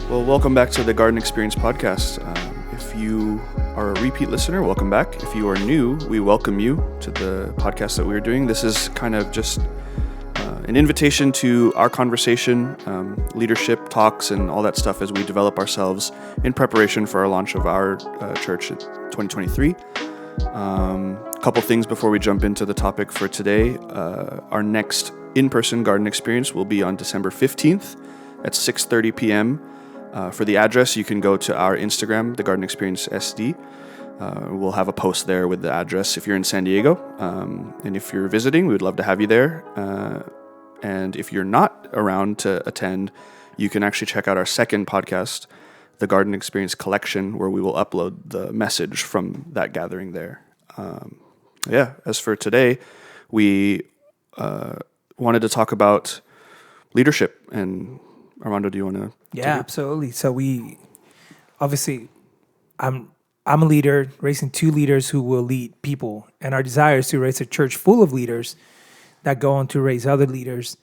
Well, welcome back to the Garden Experience podcast. If you are a repeat listener, welcome back. If you are new, we welcome you to the podcast that we're doing. This is kind of just an invitation to our conversation, leadership talks, and all that stuff as we develop ourselves in preparation for our launch of our church in 2023. A couple things before we jump into the topic for today. Our next in-person garden experience will be on December 15th at 6:30 p.m. For the address, you can go to our Instagram, The Garden Experience SD. We'll have a post there with the address if you're in San Diego. And if you're visiting, we would love to have you there. And if you're not around to attend, you can actually check out our second podcast, The Garden Experience Collection, where we will upload the message from that gathering there. As for today, we wanted to talk about leadership. And Armando, do you want to? Yeah, absolutely. So I'm a leader, raising two leaders who will lead people. And our desire is to raise a church full of leaders that go on to raise other leaders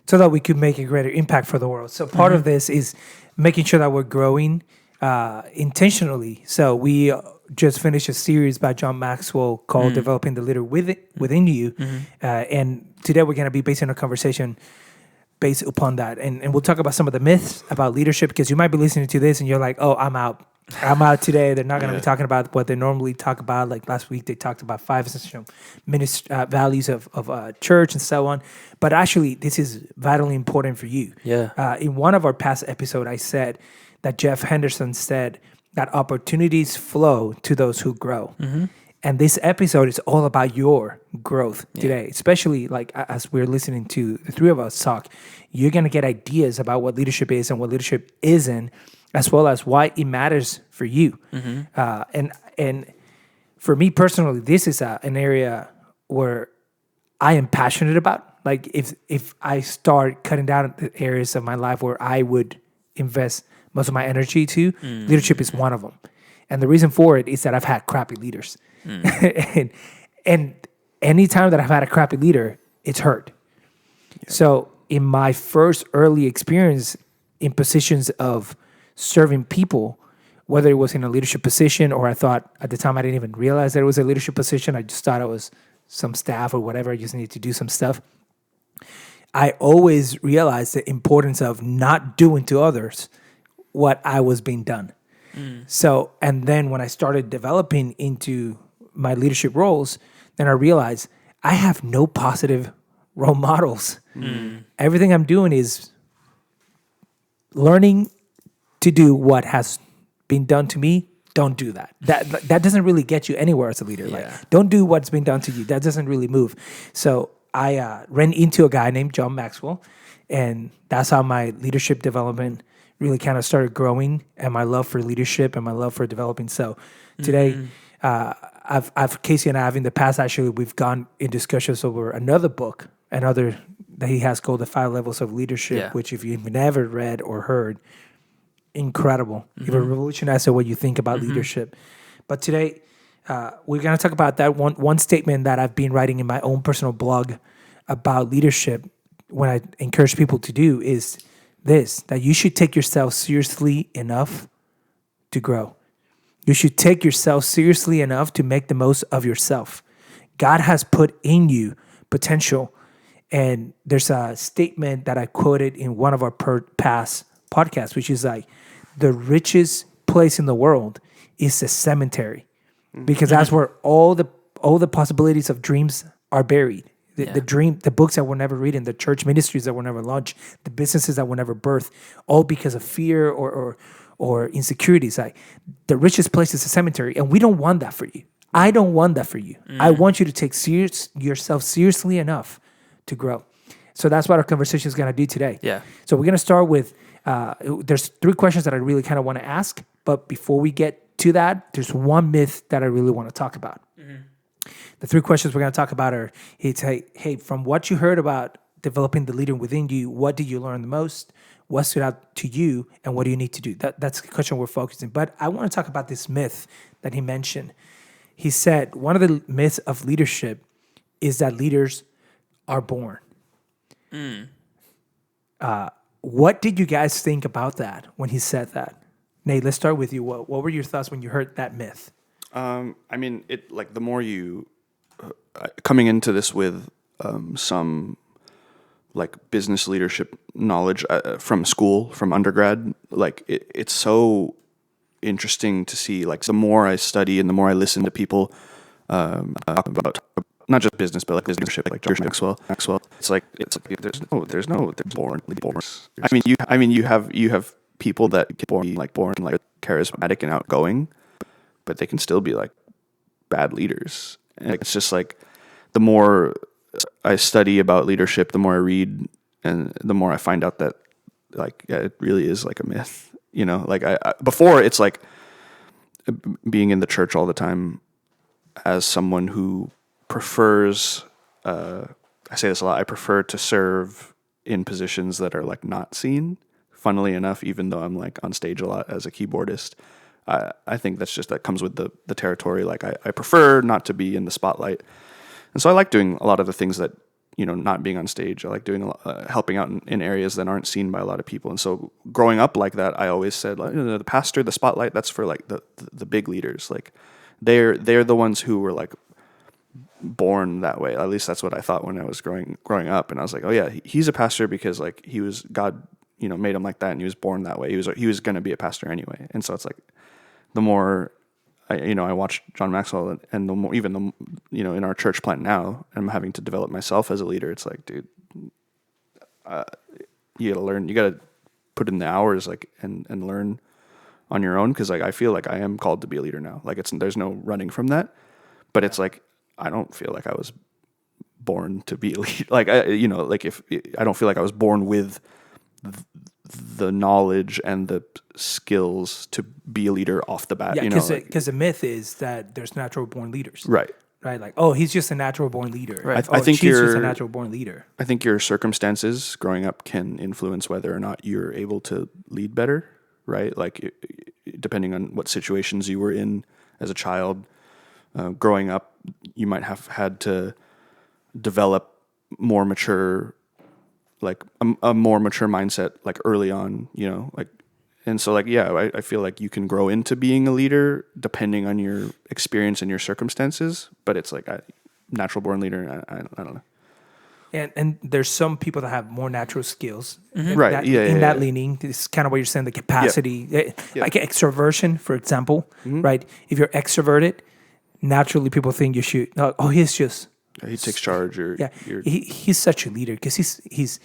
so that we could make a greater impact for the world. So part of this is making sure that we're growing intentionally. So we just finished a series by John Maxwell called Developing the Leader Within You. And today we're going to be basing our conversation based upon that. And we'll talk about some of the myths about leadership, because you might be listening to this and you're like, oh, I'm out today. They're not going to be talking about what they normally talk about. Like last week, they talked about 5 essential values of church and so on. But actually, this is vitally important for you. Yeah. In one of our past episodes, I said that Jeff Henderson said that opportunities flow to those who grow. Mm-hmm. And this episode is all about your growth today, especially like as we're listening to the three of us talk. You're going to get ideas about what leadership is and what leadership isn't, as well as why it matters for you. Mm-hmm. And for me personally, this is an area where I am passionate about. Like if I start cutting down the areas of my life where I would invest most of my energy to, leadership is one of them. And the reason for it is that I've had crappy leaders. and any time that I've had a crappy leader, it's hurt. Yeah. So in my first early experience in positions of serving people, whether it was in a leadership position or I thought at the time I didn't even realize that it was a leadership position, I just thought it was some staff or whatever, I just needed to do some stuff. I always realized the importance of not doing to others what I was being done. So, and then when I started developing into my leadership roles, then I realized I have no positive role models. Everything I'm doing is learning to do what has been done to me. Don't do that. That doesn't really get you anywhere as a leader. Yeah. Like, don't do what's been done to you. That doesn't really move. So I ran into a guy named John Maxwell, and that's how my leadership development really kind of started growing, and my love for leadership and my love for developing. So today, Casey and I have in the past, actually, we've gone in discussions over another book, that he has called The 5 Levels of Leadership, which if you've never read or heard, incredible. It will revolutionize the way you think about leadership. But today, we're going to talk about that one statement that I've been writing in my own personal blog about leadership when I encourage people to do is this, that you should take yourself seriously enough to grow. You should take yourself seriously enough to make the most of yourself. God has put in you potential. And there's a statement that I quoted in one of our past podcasts, which is like, the richest place in the world is a cemetery, because that's where all the possibilities of dreams are buried. The books that were never written, the church ministries that were never launched, the businesses that were never birthed, all because of fear or insecurities. Like, the richest place is a cemetery, and we don't want that for you. I don't want that for you. I want you to take yourself seriously enough to grow. So that's what our conversation is going to do today. Yeah. So we're going to start with, there's 3 questions that I really kind of want to ask, but before we get to that, there's one myth that I really want to talk about. The 3 questions we're going to talk about are, hey, from what you heard about developing the leader within you, what did you learn the most? What stood out to you? And what do you need to do? That's the question we're focusing. But I want to talk about this myth that he mentioned. He said, one of the myths of leadership is that leaders are born. what did you guys think about that when he said that? Nate, let's start with you. What were your thoughts when you heard that myth? I mean, it like the more you coming into this with some like business leadership knowledge from school, from undergrad, like it's so interesting to see. Like the more I study and the more I listen to people talk about not just business but like leadership, like John Maxwell. It's like there's born. I mean you have people that get born like charismatic and outgoing, but they can still be like bad leaders. And it's just like the more I study about leadership, the more I read, and the more I find out that like it really is like a myth. You know, like I before it's like being in the church all the time as someone who prefers. I say this a lot. I prefer to serve in positions that are like not seen. Funnily enough, even though I'm like on stage a lot as a keyboardist, I think that comes with the territory. Like I prefer not to be in the spotlight. And so I like doing a lot of the things that, you know, not being on stage. I like doing helping out in areas that aren't seen by a lot of people. And so growing up like that, I always said, like, you know, the pastor, the spotlight, that's for like the big leaders. Like they're the ones who were like born that way. At least that's what I thought when I was growing up. And I was like, oh yeah, he's a pastor because like he was God, you know, made him like that, and he was born that way. He was going to be a pastor anyway. And so it's like the more I watch John Maxwell, and the more, even the, you know, in our church plant now, I'm having to develop myself as a leader. It's like, dude, you got to learn. You got to put in the hours, like, and learn on your own. Because like I feel like I am called to be a leader now. Like there's no running from that. But it's like I don't feel like I was born to be a leader. Like I don't feel like I was born with the knowledge and the skills to be a leader off the bat. Yeah, you know, because the myth is that there's natural born leaders. Right. Right. Like, oh, he's just a natural born leader. Right. I think she's just a natural born leader. I think your circumstances growing up can influence whether or not you're able to lead better. Right. Like depending on what situations you were in as a child, growing up, you might have had to develop more mature, like a more mature mindset, like early on, you know, like, and so like, yeah, I feel like you can grow into being a leader depending on your experience and your circumstances, but it's like a natural born leader. I don't know. And there's some people that have more natural skills. Right. That leaning, it's kind of what you're saying, the capacity, like extroversion, for example, right? If you're extroverted, naturally people think you should, oh, he's just, he takes charge, or he's such a leader because he's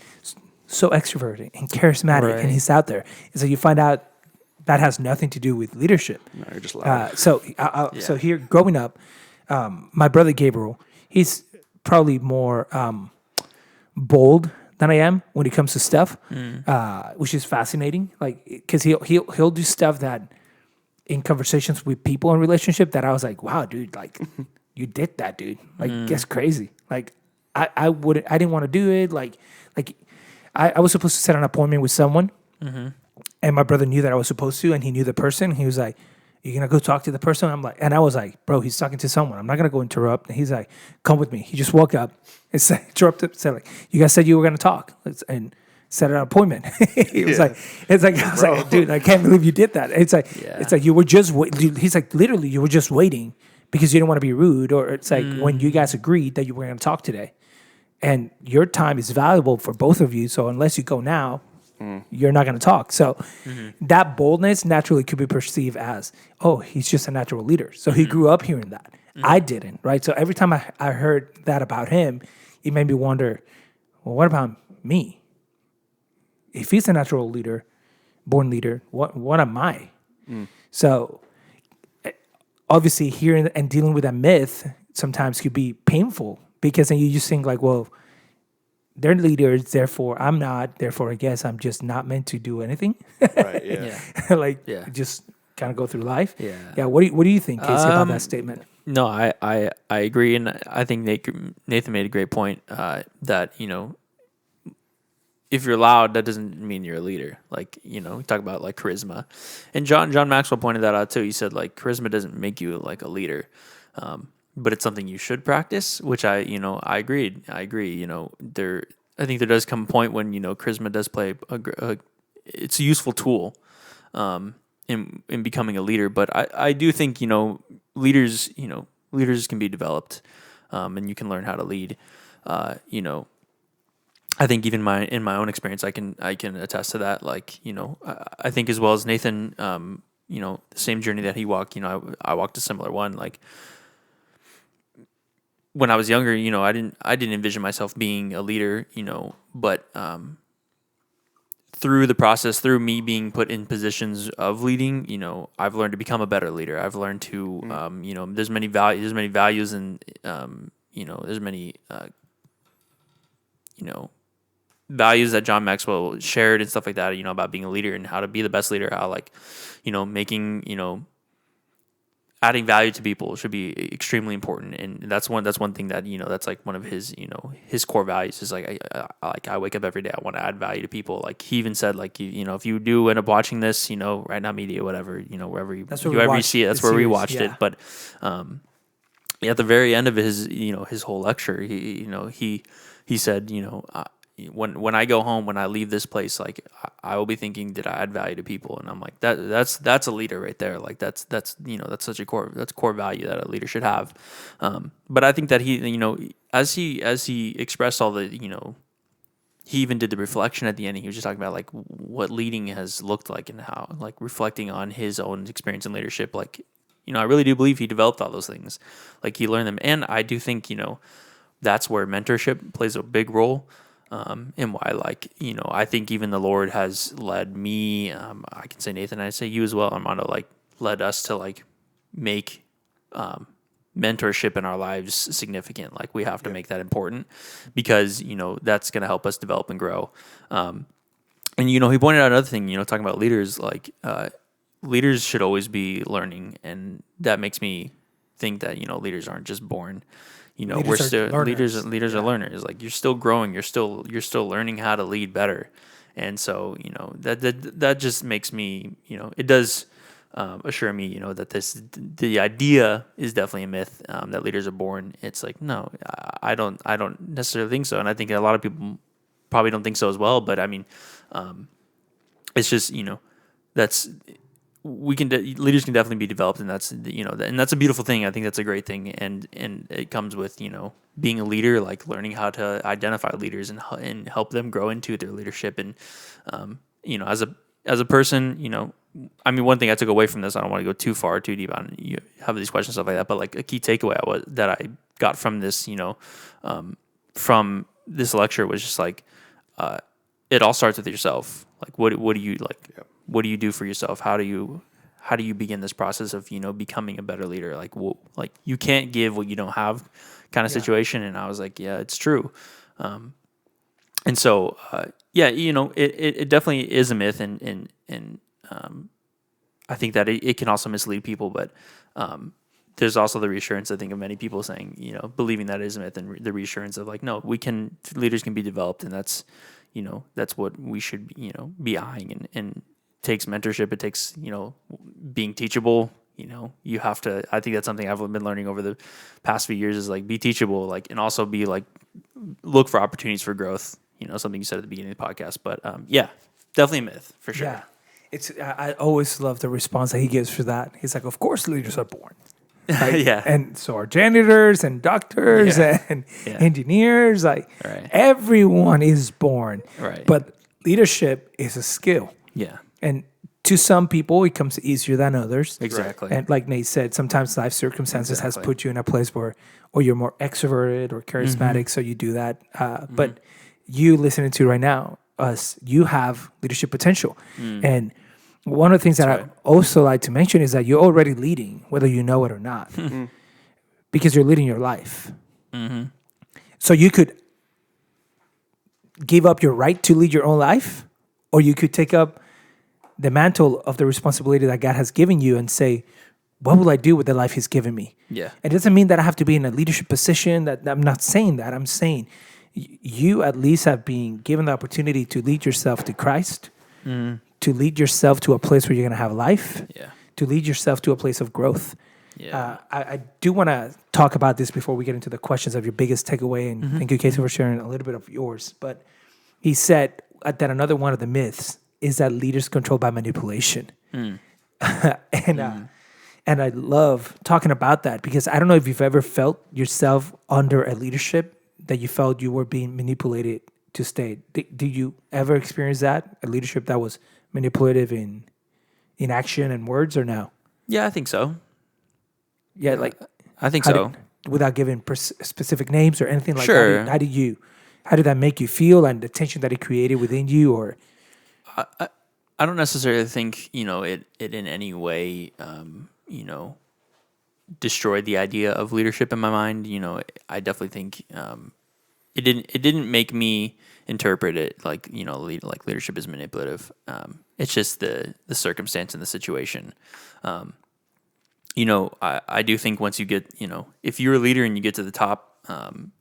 so extroverted and charismatic, and he's out there. And so you find out that has nothing to do with leadership. No, you're just loud. So here, growing up, my brother Gabriel, he's probably more bold than I am when it comes to stuff, which is fascinating. Like, because he'll do stuff that in conversations with people in relationship that I was like, wow, dude, like. You did that, dude. Like, that's crazy. Like, I didn't want to do it. Like I was supposed to set an appointment with someone, and my brother knew that I was supposed to, and he knew the person. He was like, "You gonna go talk to the person?" I'm like, and I was like, "Bro, he's talking to someone. I'm not gonna go interrupt." And he's like, "Come with me." He just woke up and said, like, "You guys said you were gonna talk, and set an appointment." He was like, "It's like," I was like, "Dude, I can't believe you did that." It's like you were just. He's like, literally, you were just waiting. Because you didn't want to be rude, or it's like when you guys agreed that you were going to talk today, and your time is valuable for both of you. So unless you go now, you're not going to talk. So that boldness naturally could be perceived as, oh, he's just a natural leader. So he grew up hearing that. I didn't, right? So every time I heard that about him, it made me wonder, well, what about me? If he's a natural leader, born leader, what am I? So obviously hearing and dealing with a myth sometimes could be painful, because then you just think like, well, they're leaders, therefore I'm not, therefore I guess I'm just not meant to do anything. Right, yeah. Just kind of go through life. Yeah. What do you think, Casey, about that statement? No, I agree, and I think Nathan made a great point that, you know, if you're loud, that doesn't mean you're a leader. Like, you know, we talk about like charisma, and John Maxwell pointed that out too. He said like charisma doesn't make you like a leader, but it's something you should practice. Which I agreed. I agree. You know, I think there does come a point when charisma does play it's a useful tool in becoming a leader. But I do think leaders can be developed, and you can learn how to lead. I think even in my own experience, I can attest to that. Like, I think as well as Nathan, the same journey that he walked, I walked a similar one. Like when I was younger, I didn't envision myself being a leader, but through the process, through me being put in positions of leading, I've learned to become a better leader. I've learned to, there's many values and, there's many, values that John Maxwell shared and stuff like that, about being a leader and how to be the best leader, how making, adding value to people should be extremely important. And that's one thing that, that's like one of his, his core values is like, I wake up every day, I want to add value to people. Like he even said, like, if you do end up watching this, Right Now Media, whatever, wherever you see it, that's where we watched it. But, at the very end of his, his whole lecture, he said, when I go home, when I leave this place, like I will be thinking, did I add value to people? And I'm like, that's a leader right there. Like that's such a core value that a leader should have. But I think that he, as he expressed all the, he even did the reflection at the end. He was just talking about like what leading has looked like and how, like, reflecting on his own experience in leadership. Like, I really do believe he developed all those things. Like he learned them. And I do think, that's where mentorship plays a big role. And why, like, I think even the Lord has led me, I can say Nathan, I say you as well, Armando, like led us to like make, mentorship in our lives significant. Like we have to make that important because, that's going to help us develop and grow. And, he pointed out another thing, talking about leaders, like, leaders should always be learning. And that makes me think that, leaders aren't just born. We're still leaders. Leaders are learners. Like you're still growing. You're still learning how to lead better. And so, that just makes me, it does assure me, that the idea is definitely a myth, that leaders are born. It's like, no, I don't necessarily think so. And I think a lot of people probably don't think so as well. But I mean, it's just, leaders can definitely be developed, and that's and that's a beautiful thing. I think that's a great thing, and it comes with being a leader, like learning how to identify leaders and help them grow into their leadership. And as a person, I mean, one thing I took away from this, I don't want to go too deep on you have these questions, stuff like that, but like a key takeaway that I got from this, from this lecture was just like, it all starts with yourself. Like, what do you like? Yep. What do you do for yourself? How do you begin this process of becoming a better leader? Like, like you can't give what you don't have, kind of situation. And I was like, yeah, it's true. And so it definitely is a myth, and I think that it can also mislead people. But there's also the reassurance, I think, of many people saying, believing that it is a myth, and the reassurance of like, no, leaders can be developed, and that's what we should be eyeing. And takes mentorship. It takes, being teachable. You have to, I think that's something I've been learning over the past few years is like be teachable, like, and also be like, look for opportunities for growth. Something you said at the beginning of the podcast, but definitely a myth for sure. Yeah. I always love the response that he gives for that. He's like, of course leaders are born. Right? Yeah. And so are janitors and doctors and engineers. Like everyone is born. Right. But leadership is a skill. Yeah. And to some people, it comes easier than others. Exactly. And like Nate said, sometimes life circumstances has put you in a place where, or you're more extroverted or charismatic, so you do that. But you listening to right now, you have leadership potential. And one of the things that I also like to mention is that you're already leading, whether you know it or not, because you're leading your life. So you could give up your right to lead your own life, or you could take up the mantle of the responsibility that God has given you and say, what will I do with the life He's given me? Yeah. It doesn't mean that I have to be in a leadership position. That I'm not saying that. I'm saying you at least have been given the opportunity to lead yourself to Christ, to lead yourself to a place where you're going to have life, to lead yourself to a place of growth. Yeah. I do want to talk about this before we get into the questions of your biggest takeaway, and thank you, Casey, for sharing a little bit of yours. But he said that another one of the myths is that leaders controlled by manipulation. And I love talking about that because I don't know if you've ever felt yourself under a leadership that you felt you were being manipulated to stay. Did you ever experience that? A leadership that was manipulative in action and words, or no? Yeah, I think so. Yeah, like I think so. Without giving specific names or anything like Sure. that. How did that make you feel, and the tension that it created within you? Or I don't necessarily think it in any way destroyed the idea of leadership in my mind. I definitely think it didn't make me interpret it like like leadership is manipulative. It's just the circumstance and the situation. I do think once you get if you're a leader and you get to the top,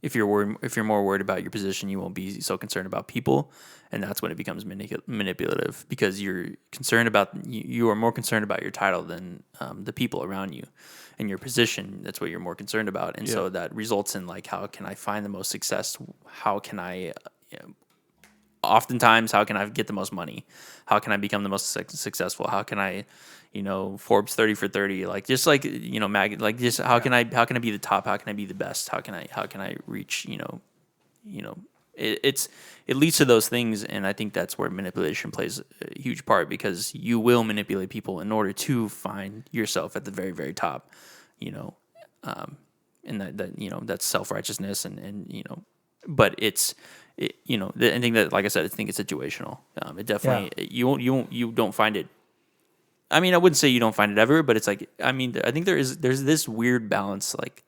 if you're more worried about your position, you won't be so concerned about people, and that's when it becomes manipulative because you're concerned about you are more concerned about your title than the people around you and your position. That's what you're more concerned about, and so that results in like, how can I find the most success? How can I oftentimes how can I get the most money? How can I become the most successful? How can I Forbes 30 for 30, like just like like just how can I be the top? How can I be the best? How can I reach it leads to those things, and I think that's where manipulation plays a huge part, because you will manipulate people in order to find yourself at the very, very top, and that's self-righteousness and but I think that, like I said, I think it's situational. It definitely you don't find it. I mean, I wouldn't say you don't find it ever, but it's like, I mean, I think there's this weird balance, like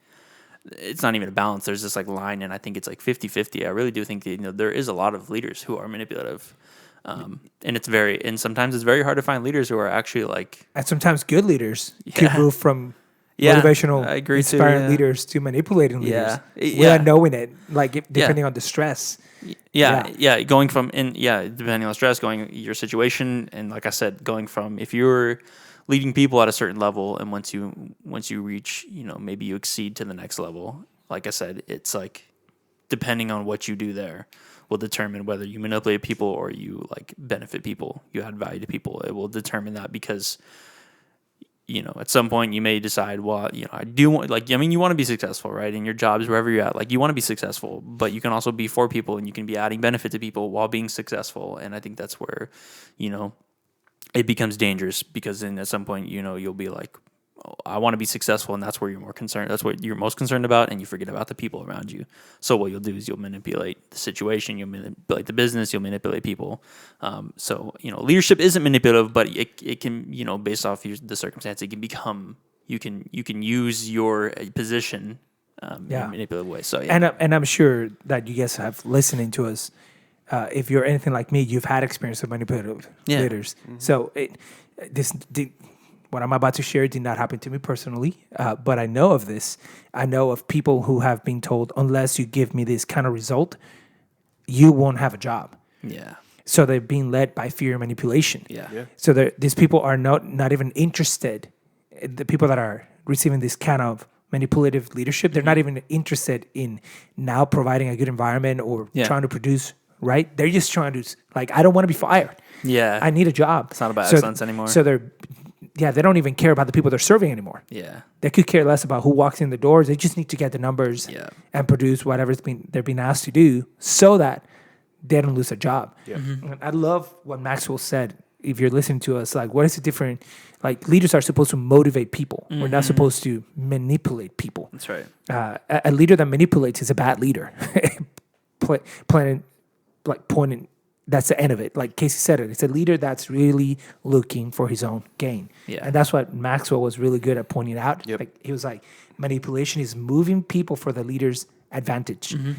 it's not even a balance. There's this like line, and I think it's like 50-50. I really do think that, there is a lot of leaders who are manipulative. And sometimes it's very hard to find leaders who are actually like, and sometimes good leaders can move from motivational, I agree inspiring leaders to manipulating leaders without knowing it, like depending on the stress. Going from depending on the stress, your situation, and like I said, going from, if you're leading people at a certain level, and once you reach, maybe you exceed to the next level, like I said, it's like depending on what you do there will determine whether you manipulate people or you like benefit people, you add value to people. It will determine that, because at some point you may decide, well, I do want, you want to be successful, right? In your jobs, wherever you're at, like you want to be successful, but you can also be for people, and you can be adding benefit to people while being successful. And I think that's where, it becomes dangerous, because then at some point, you'll be like, oh, I want to be successful, and that's where you're more concerned. That's what you're most concerned about, and you forget about the people around you. So what you'll do is you'll manipulate the situation, you'll manipulate the business, you'll manipulate people. So leadership isn't manipulative, but it can, based off the circumstance, it can become, you can use your position in a manipulative way. So and I'm sure that you guys have listening to us. If you're anything like me, you've had experience with manipulative leaders. Mm-hmm. So what I'm about to share did not happen to me personally, but I know of this. I know of people who have been told, unless you give me this kind of result, you won't have a job. Yeah. So they're being led by fear and manipulation. Yeah. So these people are not even interested. The people that are receiving this kind of manipulative leadership, they're not even interested in now providing a good environment or trying to produce. Right? They're just trying to, like, I don't want to be fired. Yeah. I need a job. It's not about excellence anymore. So they don't even care about the people they're serving anymore. Yeah. They could care less about who walks in the doors. They just need to get the numbers and produce whatever they're being asked to do, so that they don't lose a job. Yeah. Mm-hmm. I love what Maxwell said. If you're listening to us, like, what is the difference? Like, leaders are supposed to motivate people. Mm-hmm. We're not supposed to manipulate people. That's right. A leader that manipulates is a bad leader. Pointing, that's the end of it. Like Casey said it's a leader that's really looking for his own gain. Yeah. And that's what Maxwell was really good at pointing out. Yep. Like, he was like, manipulation is moving people for the leader's advantage. Mm-hmm.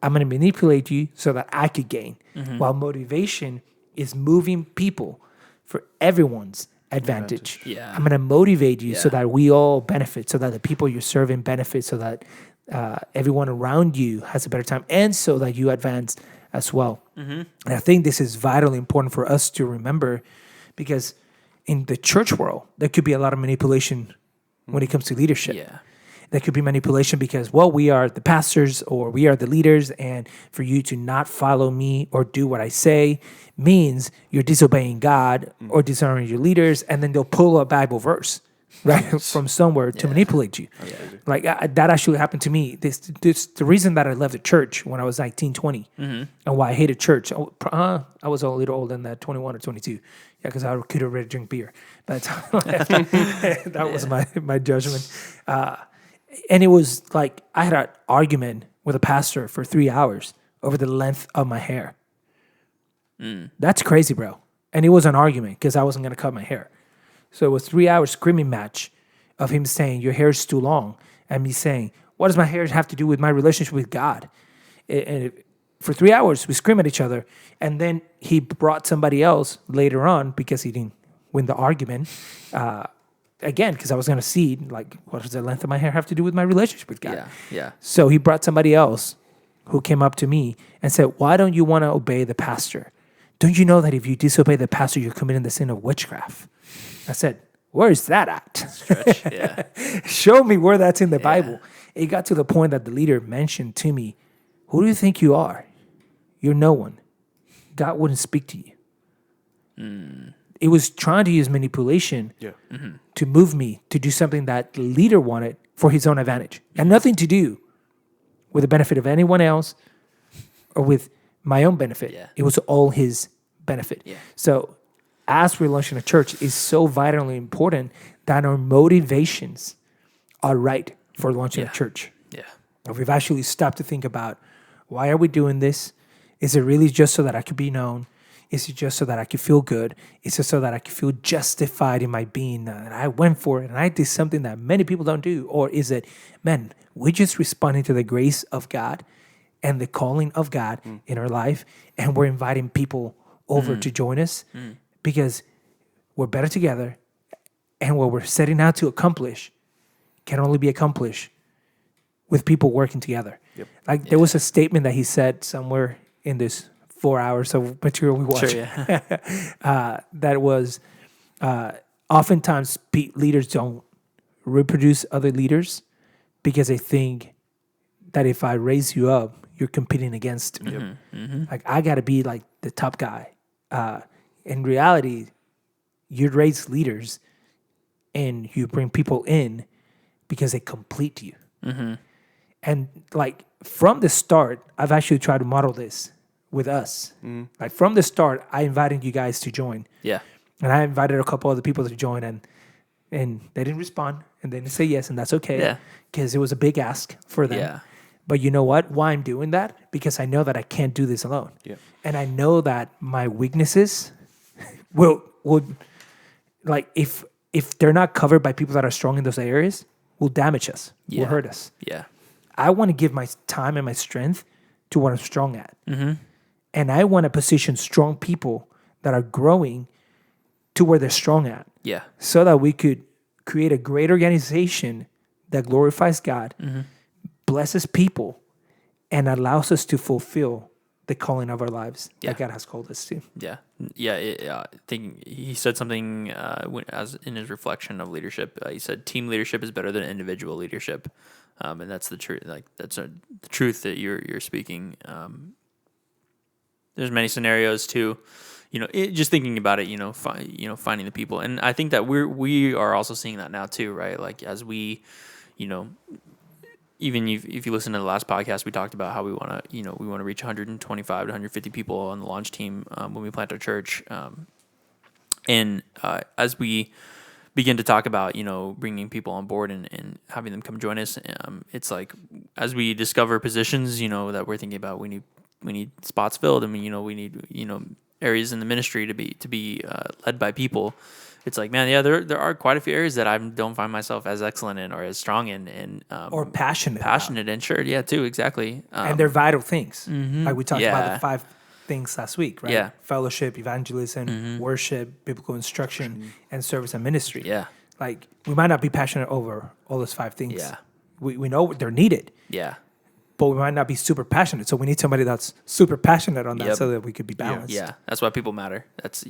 I'm going to manipulate you so that I could gain. Mm-hmm. While motivation is moving people for everyone's advantage. Yeah. I'm going to motivate you so that we all benefit, so that the people you're serving benefit, so that everyone around you has a better time, and so that you advance as well. Mm-hmm. And I think this is vitally important for us to remember, because in the church world, there could be a lot of manipulation when it comes to leadership. Yeah. That could be manipulation because, well, we are the pastors or we are the leaders, and for you to not follow me or do what I say means you're disobeying God or dishonoring your leaders, and then they'll pull a Bible verse, right, from somewhere to manipulate you. Like that actually happened to me. This the reason that I left the church when I was 19, 20, and why I hated church. I was a little older than that, 21 or 22. Yeah, because I could already drink beer. But that was my judgment. And it was like I had an argument with a pastor for 3 hours over the length of my hair. That's crazy, bro. And it was an argument because I wasn't going to cut my hair. So it was 3 hours screaming match of him saying, your hair is too long. And me saying, what does my hair have to do with my relationship with God? For 3 hours, we scream at each other. And then he brought somebody else later on because he didn't win the argument. Again, because I was going to see, like, what does the length of my hair have to do with my relationship with God? Yeah. So he brought somebody else who came up to me and said, why don't you want to obey the pastor? Don't you know that if you disobey the pastor, you're committing the sin of witchcraft? I said, where is that at? Stretch, yeah. Show me where that's in the Bible. It got to the point that the leader mentioned to me, who do you think you are? You're no one. God wouldn't speak to you. It was trying to use manipulation to move me to do something that the leader wanted for his own advantage. And nothing to do with the benefit of anyone else or with my own benefit. Yeah. It was all his benefit. Yeah. So as we're launching a church, it's so vitally important that our motivations are right for launching a church. Yeah. We've actually stopped to think about, why are we doing this? Is it really just so that I could be known? Is it just so that I could feel good? Is it so that I could feel justified in my being? And I went for it and I did something that many people don't do. Or is it, man, we're just responding to the grace of God and the calling of God in our life, and we're inviting people over to join us because we're better together, and what we're setting out to accomplish can only be accomplished with people working together. Like there was a statement that he said somewhere in this 4 hours of material we watched. Sure, yeah. That was oftentimes leaders don't reproduce other leaders because they think that if I raise you up, you're competing against me. Like I got to be like the top guy. In reality, you raise leaders and you bring people in because they complete you. And like from the start, I've actually tried to model this with us. Like from the start, I invited you guys to join. Yeah. And I invited a couple other people to join, and they didn't respond, and they didn't say yes, and that's okay. Yeah. Because it was a big ask for them. Yeah. But you know what? Why I'm doing that? Because I know that I can't do this alone. Yeah. And I know that my weaknesses will like if they're not covered by people that are strong in those areas, will damage us, will hurt us. Yeah. I want to give my time and my strength to what I'm strong at. And I want to position strong people that are growing to where they're strong at. Yeah. So that we could create a great organization that glorifies God, blesses people, and allows us to fulfill the calling of our lives that God has called us to. Yeah. I think he said something as in his reflection of leadership. He said, "Team leadership is better than individual leadership," and that's the truth. Like that's the truth that you're speaking. There's many scenarios too. Just thinking about it, finding the people, and I think that we are also seeing that now too, right? Like as we, even if you listen to the last podcast, we talked about how we want to reach 125 to 150 people on the launch team when we plant our church, and as we begin to talk about bringing people on board and having them come join us, it's like as we discover positions that we're thinking about, we need spots filled, and we need areas in the ministry to be led by people. It's like, man, yeah, there are quite a few areas that I don't find myself as excellent in or as strong in, and or passionate and sure, yeah, too, exactly. And they're vital things. Like we talked about the 5 things last week, right? Yeah. Fellowship, evangelism, worship, biblical instruction, and service and ministry. Yeah. Like we might not be passionate over all those 5 things. Yeah. We know they're needed. Yeah. but we might not be super passionate. So we need somebody that's super passionate on that Yep. so that we could be balanced. Yeah, that's why people matter. That's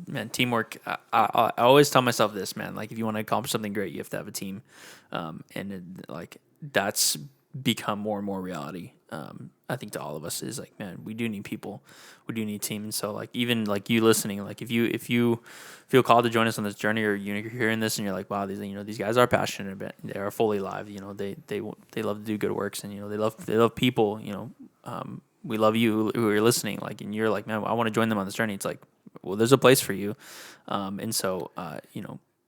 man, teamwork. I always tell myself this, man. Like, if you want to accomplish something great, you have to have a team, that's become more and more reality. I think to all of us is like, man, we do need people, we do need teams. So like, even like you listening, like if you feel called to join us on this journey, or you're hearing this and you're like, wow, these guys are passionate about, they are fully alive. They love to do good works, and they love people. We love you who are listening. Like, and you're like, man, I want to join them on this journey. It's like, well, there's a place for you, and so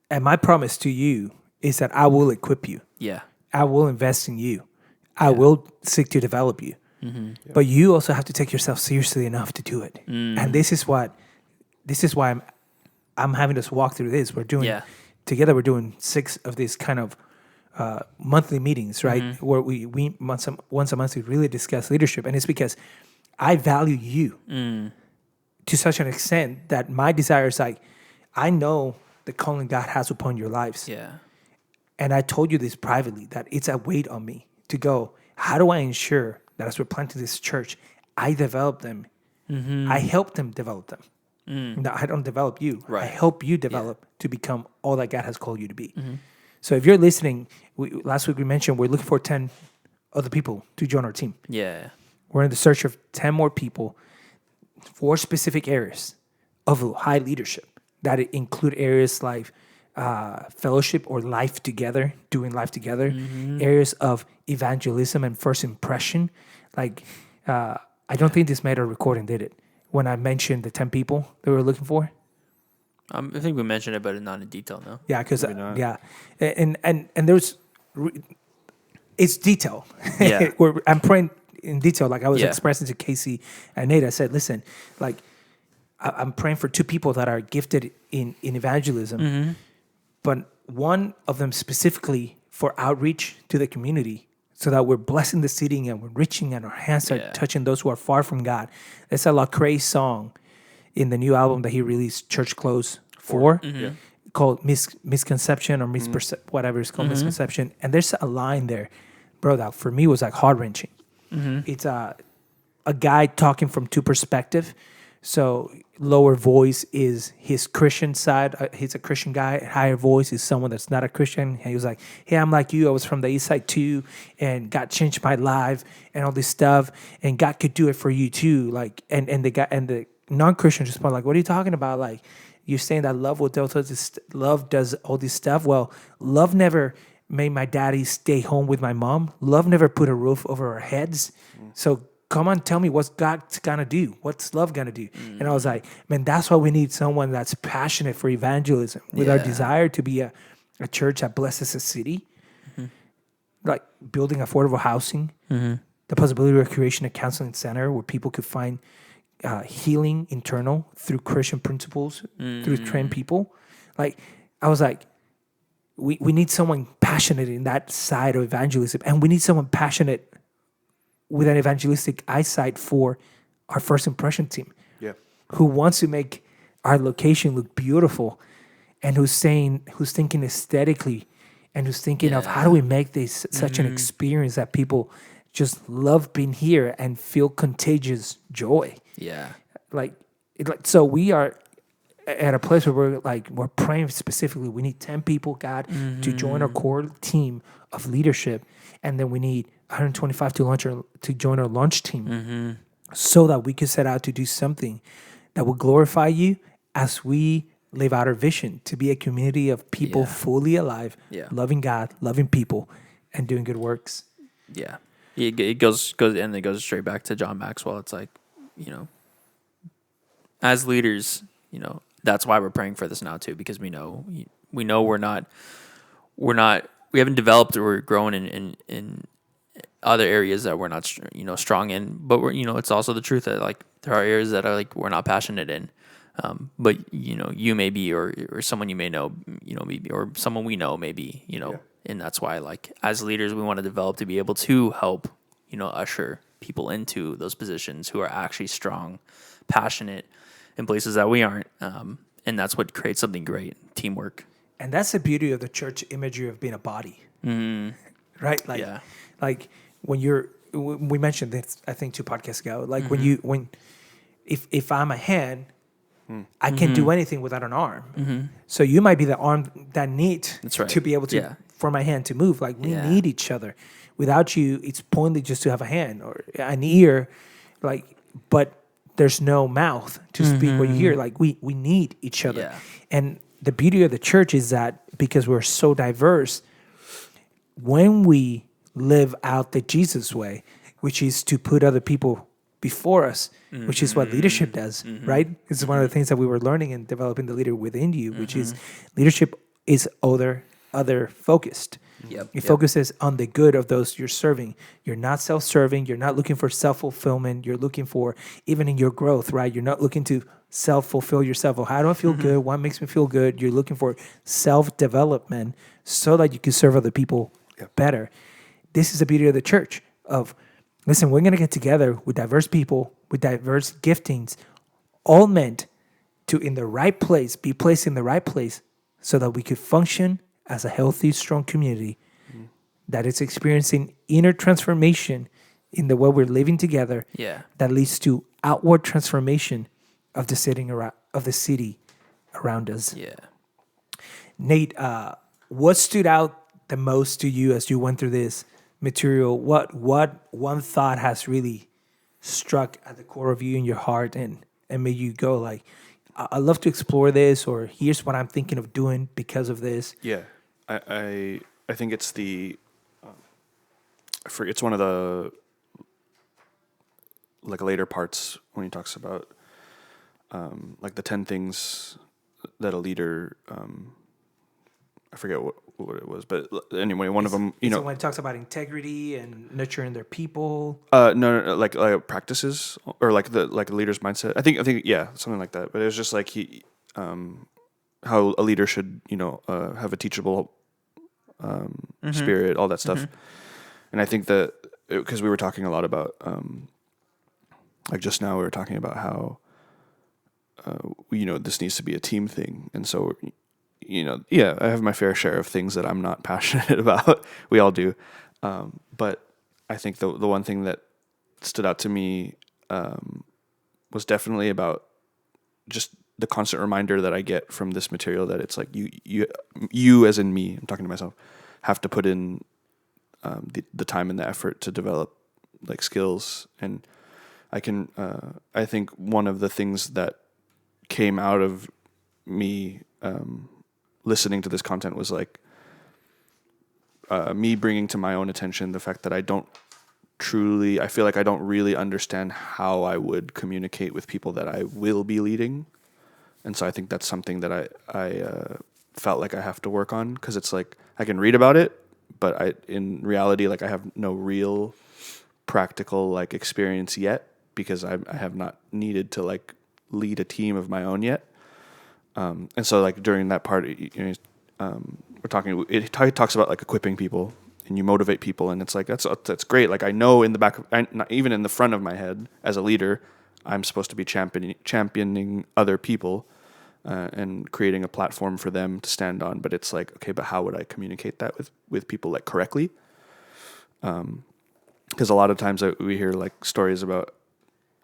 And my promise to you is that I will equip you. yeah. I will invest in you. I will seek to develop you. Mm-hmm. But you also have to take yourself seriously enough to do it. And this is why I'm having us walk through this. We're doing together. We're doing 6 of these kind of monthly meetings, right? Where we once a month we really discuss leadership, and it's because I value you to such an extent that my desire is like, I know the calling God has upon your lives. Yeah. And I told you this privately, that it's a weight on me to go, how do I ensure that as we're planting this church, I develop them? I help them develop them. No, I don't develop you. Right. I help you develop to become all that God has called you to be. So if you're listening, last week we mentioned we're looking for 10 other people to join our team. Yeah. We're in the search of 10 more people for specific areas of high leadership that include areas like fellowship or life together, doing life together, areas of evangelism and first impression. Like, I don't think this made a recording, did it? When I mentioned the 10 people that we were looking for? I think we mentioned it, but not in detail, no? Yeah, because, and there's, it's detail. Yeah. I'm praying in detail. Like I was Yeah. expressing to Casey and Nate, I said, listen, like, I'm praying for 2 people that are gifted in evangelism, but one of them specifically for outreach to the community, so that we're blessing the city and we're reaching and our hands are touching those who are far from God. There's a Lecrae song in the new album that he released, Church Close 4, called Misconception or whatever it's called, Misconception. And there's a line there, bro, that for me was like heart-wrenching. It's a guy talking from 2 perspectives. So lower voice is his Christian side. He's a Christian guy. Higher voice is someone that's not a Christian. And he was like, hey, I'm like you. I was from the east side too. And God changed my life and all this stuff. And God could do it for you too. Like, and the guy and the non-Christian just like, what are you talking about? Like, you're saying that love does all this stuff. Well, love never made my daddy stay home with my mom. Love never put a roof over our heads. So come on, tell me what's God's gonna do. What's love gonna do? And I was like, man, that's why we need someone that's passionate for evangelism with our desire to be a church that blesses a city, like building affordable housing, the possibility of creation a counseling center where people could find healing internal through Christian principles, through trained people. Like, I was like, we need someone passionate in that side of evangelism, and we need someone passionate with an evangelistic eyesight for our first impression team, who wants to make our location look beautiful, and who's thinking aesthetically, and who's thinking of how do we make this such an experience that people just love being here and feel contagious joy. Yeah. So we are at a place where we're praying specifically. We need 10 people, God, to join our core team of leadership, and then we need 125 to join our launch team, so that we can set out to do something that will glorify you as we live out our vision to be a community of people fully alive, loving God, loving people, and doing good works. Yeah, it goes straight back to John Maxwell. It's like, as leaders, that's why we're praying for this now too, because we know we haven't developed or grown in other areas that we're not strong in, but we're it's also the truth that like there are areas that are like we're not passionate in, but you may be, or someone you may know maybe, or someone we know maybe and that's why like as leaders we want to develop to be able to help usher people into those positions who are actually strong, passionate in places that we aren't, and that's what creates something great, teamwork. And that's the beauty of the church imagery of being a body, right? Like when you're we mentioned this, I think 2 podcasts ago. Like if I'm a hand, I can't do anything without an arm. So you might be the arm that needs to be able to for my hand to move. Like we need each other. Without you, it's pointless just to have a hand or an ear. Like, but there's no mouth to speak what you hear. Like we need each other. Yeah. And the beauty of the church is that because we're so diverse, when we live out the Jesus way, which is to put other people before us, which is what leadership does, right? This is one of the things that we were learning and developing the leader within you, which is leadership is other focused. It focuses on the good of those you're serving. You're not self-serving. You're not looking for self-fulfillment. You're looking for, even in your growth, right? You're not looking to self-fulfill yourself. Or how do I feel good? What makes me feel good? You're looking for self-development so that you can serve other people better. This is the beauty of the church of, listen, we're going to get together with diverse people, with diverse giftings, all meant to, in the right place, be placed in the right place so that we could function as a healthy, strong community that is experiencing inner transformation in the way we're living together that leads to outward transformation of the city around us. Yeah. Nate, what stood out the most to you as you went through this material? What one thought has really struck at the core of you in your heart and made you go like, I'd love to explore this, or here's what I'm thinking of doing because of this? Yeah, I think it's it's one of the like later parts when he talks about like the 10 things that a leader. I forget what it was, but anyway, one of them, when it talks about integrity and nurturing their people. No, like practices or like the leader's mindset. I think yeah, something like that. But it was just like how a leader should have a teachable spirit, all that stuff. And I think that because we were talking a lot about like just now we were talking about how this needs to be a team thing, and so. I have my fair share of things that I'm not passionate about. We all do. But I think the one thing that stood out to me was definitely about just the constant reminder that I get from this material that it's like you as in me, I'm talking to myself, have to put in the time and the effort to develop like skills. And I think one of the things that came out of me listening to this content was like me bringing to my own attention the fact that I feel like I don't really understand how I would communicate with people that I will be leading. And so I think that's something that I felt like I have to work on, because it's like I can read about it, but in reality, like I have no real practical like experience yet, because I have not needed to like lead a team of my own yet. And so like during that part, we're talking, it talks about like equipping people and you motivate people. And it's like, that's great. Like I know in the back, not even in the front of my head as a leader, I'm supposed to be championing other people and creating a platform for them to stand on. But it's like, okay, but how would I communicate that with people like correctly? Because a lot of times we hear like stories about,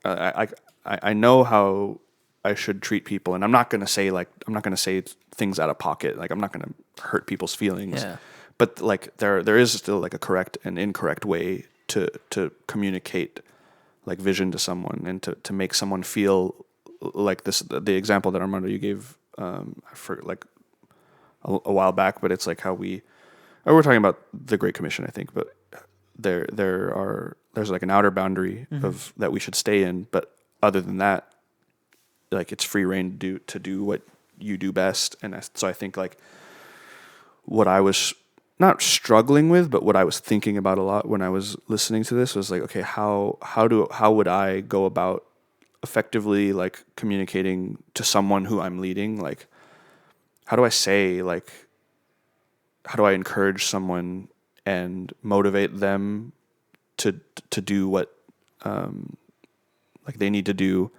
I know how I should treat people, and I'm not going to say things out of pocket. Like I'm not going to hurt people's feelings. Yeah. But like there is still like a correct and incorrect way to communicate like vision to someone and to make someone feel like this. The example that Armando you gave for like a while back, but it's like how we're talking about the Great Commission, I think, but there's like an outer boundary of that we should stay in, but other than that, like it's free reign to do what you do best. And so I think like what I was not struggling with, but what I was thinking about a lot when I was listening to this was like, okay, how would I go about effectively like communicating to someone who I'm leading? Like, how do I encourage someone and motivate them to do what like they need to do,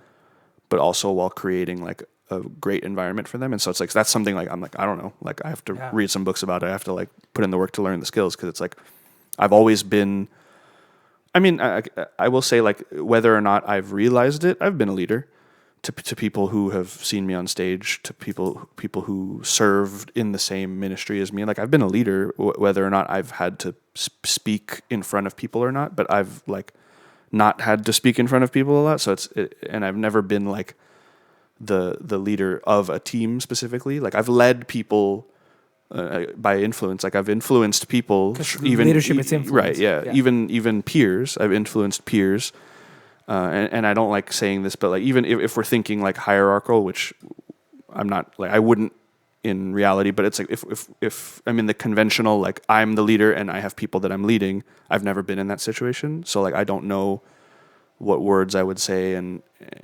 but also while creating like a great environment for them. And so it's like, that's something like, I'm like, I don't know, like I have to read some books about it. I have to like put in the work to learn the skills. Cause it's like, I've always been I mean, I will say, like, whether or not I've realized it, I've been a leader to people who have seen me on stage, to people who served in the same ministry as me. Like, I've been a leader, whether or not I've had to speak in front of people or not. But I've like not had to speak in front of people a lot. So and I've never been like the leader of a team specifically. Like, I've led people. By influence, like I've influenced people, even leadership is influence, right? Yeah. Even peers. I've influenced peers, and I don't like saying this, but like even if we're thinking like hierarchical, which I'm not, like I wouldn't in reality, but it's like if I'm in the conventional, like I'm the leader and I have people that I'm leading, I've never been in that situation, so like I don't know what words I would say and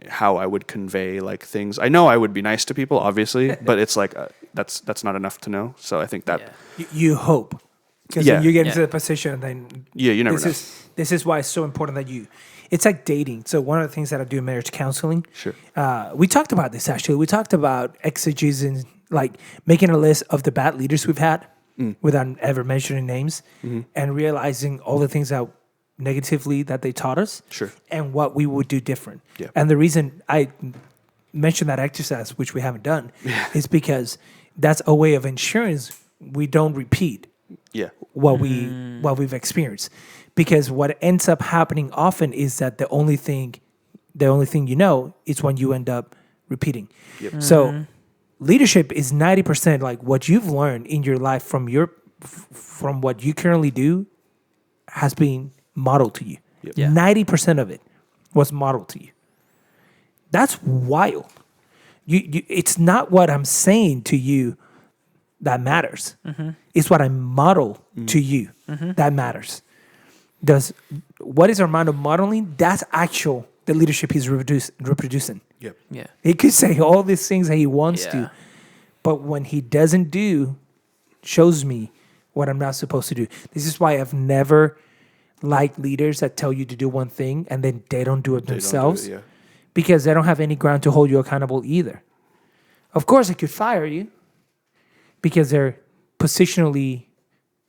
how I would convey like things. I know I would be nice to people, obviously, but it's like that's not enough to know. So I think that you hope, because when you get into the position, then you never know. This is why it's so important that you. It's like dating. So one of the things that I do in marriage counseling, we talked about this actually. We talked about exegesis, like making a list of the bad leaders we've had without ever mentioning names, and realizing all the things that negatively that they taught us, and what we would do different. And the reason I mentioned that exercise, which we haven't done, is because that's a way of ensuring we don't repeat what we've experienced. Because what ends up happening often is that the only thing you know is when you end up repeating. So leadership is 90% like what you've learned in your life from what you currently do has been modeled to you. 90% of it was modeled to you. That's wild. You it's not what I'm saying to you that matters. It's what I model to you that matters. What is Armando modeling? That's actual the leadership he's reproducing. He could say all these things that he wants to, but when he doesn't do, shows me what I'm not supposed to do. This is why I've never liked leaders that tell you to do one thing and then they don't do it themselves, because they don't have any ground to hold you accountable either. Of course, they could fire you because they're positionally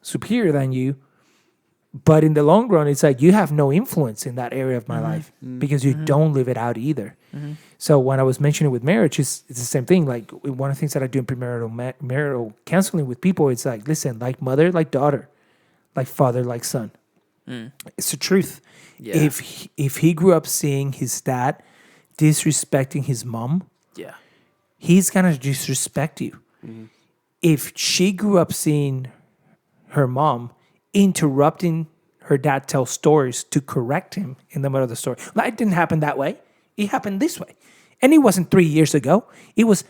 superior than you, but in the long run, it's like you have no influence in that area of my life because you don't live it out either. So when I was mentioning with marriage, it's the same thing. Like one of the things that I do in premarital marital counseling with people, it's like, listen, like mother, like daughter, like father, like son. It's the truth. If he grew up seeing his dad disrespecting his mom, he's gonna disrespect you. If she grew up seeing her mom interrupting her dad tell stories to correct him in the middle of the story, like, it didn't happen that way. It happened this way, and it wasn't 3 years ago. It was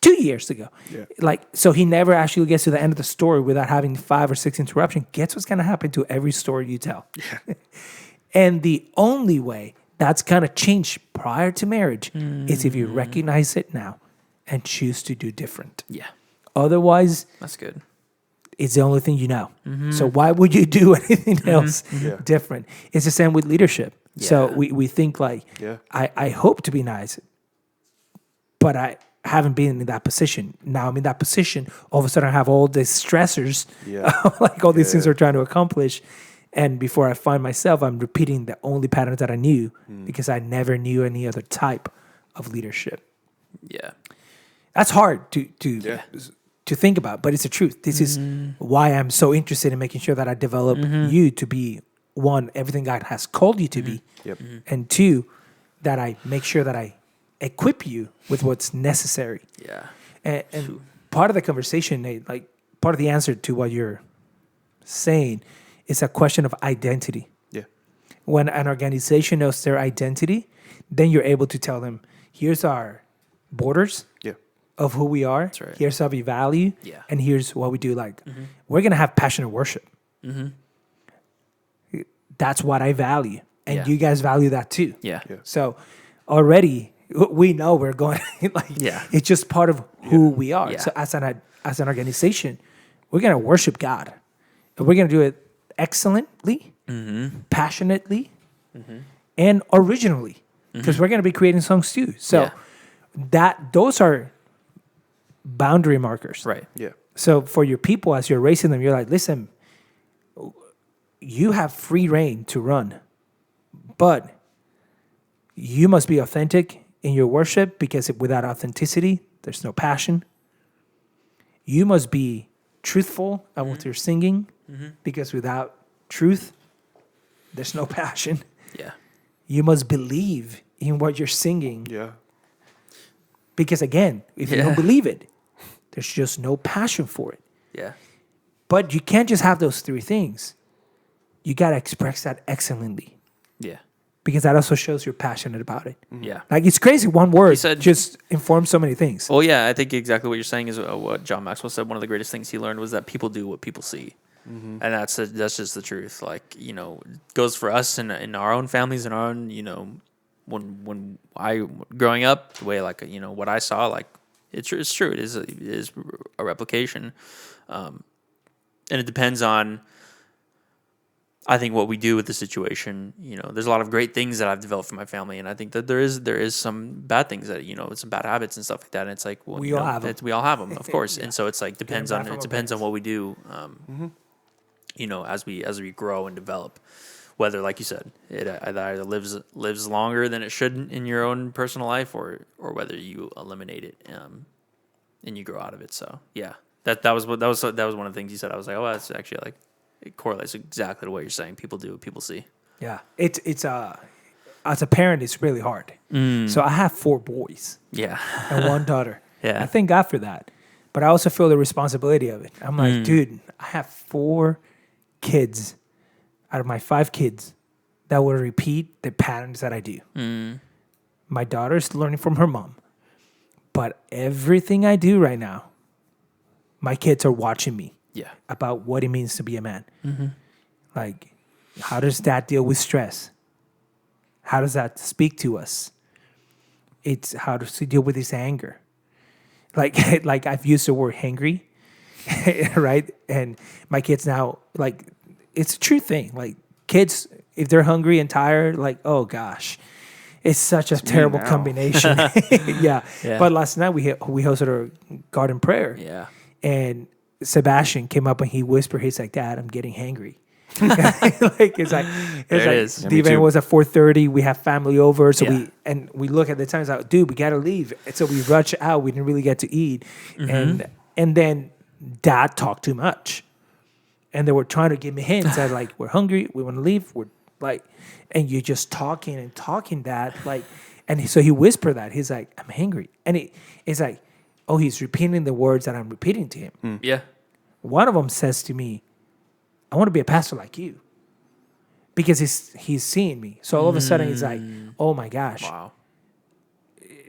2 years ago. Like, so he never actually gets to the end of the story without having 5 or 6 interruptions. Guess what's going to happen to every story you tell? And the only way that's going to change prior to marriage is if you recognize it now and choose to do different. Otherwise, that's good. It's the only thing you know. So why would you do anything else different? It's the same with leadership. So we think like, I hope to be nice, but I haven't been in that position. Now I'm in that position. All of a sudden I have all these stressors, like all these things we're trying to accomplish. And before I find myself, I'm repeating the only patterns that I knew because I never knew any other type of leadership. That's hard to think about, but it's the truth. This is why I'm so interested in making sure that I develop you to be, one, everything God has called you to be, and two, that I make sure that I equip you with what's necessary. And part of the conversation, Nate, like part of the answer to what you're saying is a question of identity. When an organization knows their identity, then you're able to tell them, here's our borders of who we are. Here's how we value. And here's what we do. Like, we're going to have passionate worship. That's what I value. And you guys value that too. So already we know we're going, like, it's just part of who we are. So as an organization, we're going to worship God. And we're going to do it excellently, passionately, and originally. Because we're going to be creating songs too. So those are boundary markers. So for your people, as you're raising them, you're like, listen, you have free reign to run But you must be authentic in your worship, because without authenticity, there's no passion. You must be truthful at what you're singing, because without truth, there's no passion. Yeah. You must believe in what you're singing. Yeah. Because again, if you don't believe it, there's just no passion for it. Yeah. But you can't just have those three things. You got to express that excellently, Yeah. because that also shows you're passionate about it. Yeah. Like, it's crazy. One word said- just informs so many things. Well, yeah, I think exactly what you're saying is what John Maxwell said. One of the greatest things he learned was that people do what people see. And that's just the truth. Like, you know, it goes for us in our own families and our own, you know, when I growing up, the way, like, you know, what I saw, like, it's true. It is a replication. And it depends on, I think, what we do with the situation. You know, there's a lot of great things that I've developed for my family, and I think that there is some bad things that, you know, some bad habits and stuff like that. And it's like, well, We you all know, have 'em. we all have them, of course. And so it's like depends back on from it our depends on parents. what we do. You know, as we grow and develop, whether, like you said, it either lives longer than it should in your own personal life, or whether you eliminate it and you grow out of it. So yeah, that was one of the things you said. I was like, oh, that's actually, like, it correlates exactly to what you're saying. People do what people see. Yeah. It's as a parent, it's really hard. So I have 4 boys Yeah. and 1 daughter. Yeah. I thank God for that. But I also feel the responsibility of it. I'm like, dude, I have 4 kids out of my 5 kids that will repeat the patterns that I do. My daughter's learning from her mom. But everything I do right now, my kids are watching me Yeah. about what it means to be a man. Like, how does that deal with stress? How does that speak to us? It's how does he deal with his anger? Like I've used the word hangry, right? And my kids now, like, it's a true thing. Like, kids, if they're hungry and tired, like, oh gosh, it's such a terrible now. combination. Yeah. Yeah. But last night we hosted our garden prayer. Yeah. And Sebastian came up and he whispered, he's like, Dad, I'm getting hangry. Like, it's like, There it like is. the Yeah, me event too. was at 4:30. We have family over, so Yeah. we look at the time. It's like, dude, we gotta leave. And so we rush out. We didn't really get to eat, and then Dad talked too much, and they were trying to give me hints that, like, we're hungry, we want to leave. We're like, and you're just talking and talking, Dad, like, and so he whispered that he's like, I'm hungry, and it's like, oh, he's repeating the words that I'm repeating to him. Yeah. One of them says to me, I want to be a pastor like you. Because he's seeing me. So all of a sudden he's like, oh my gosh. Wow.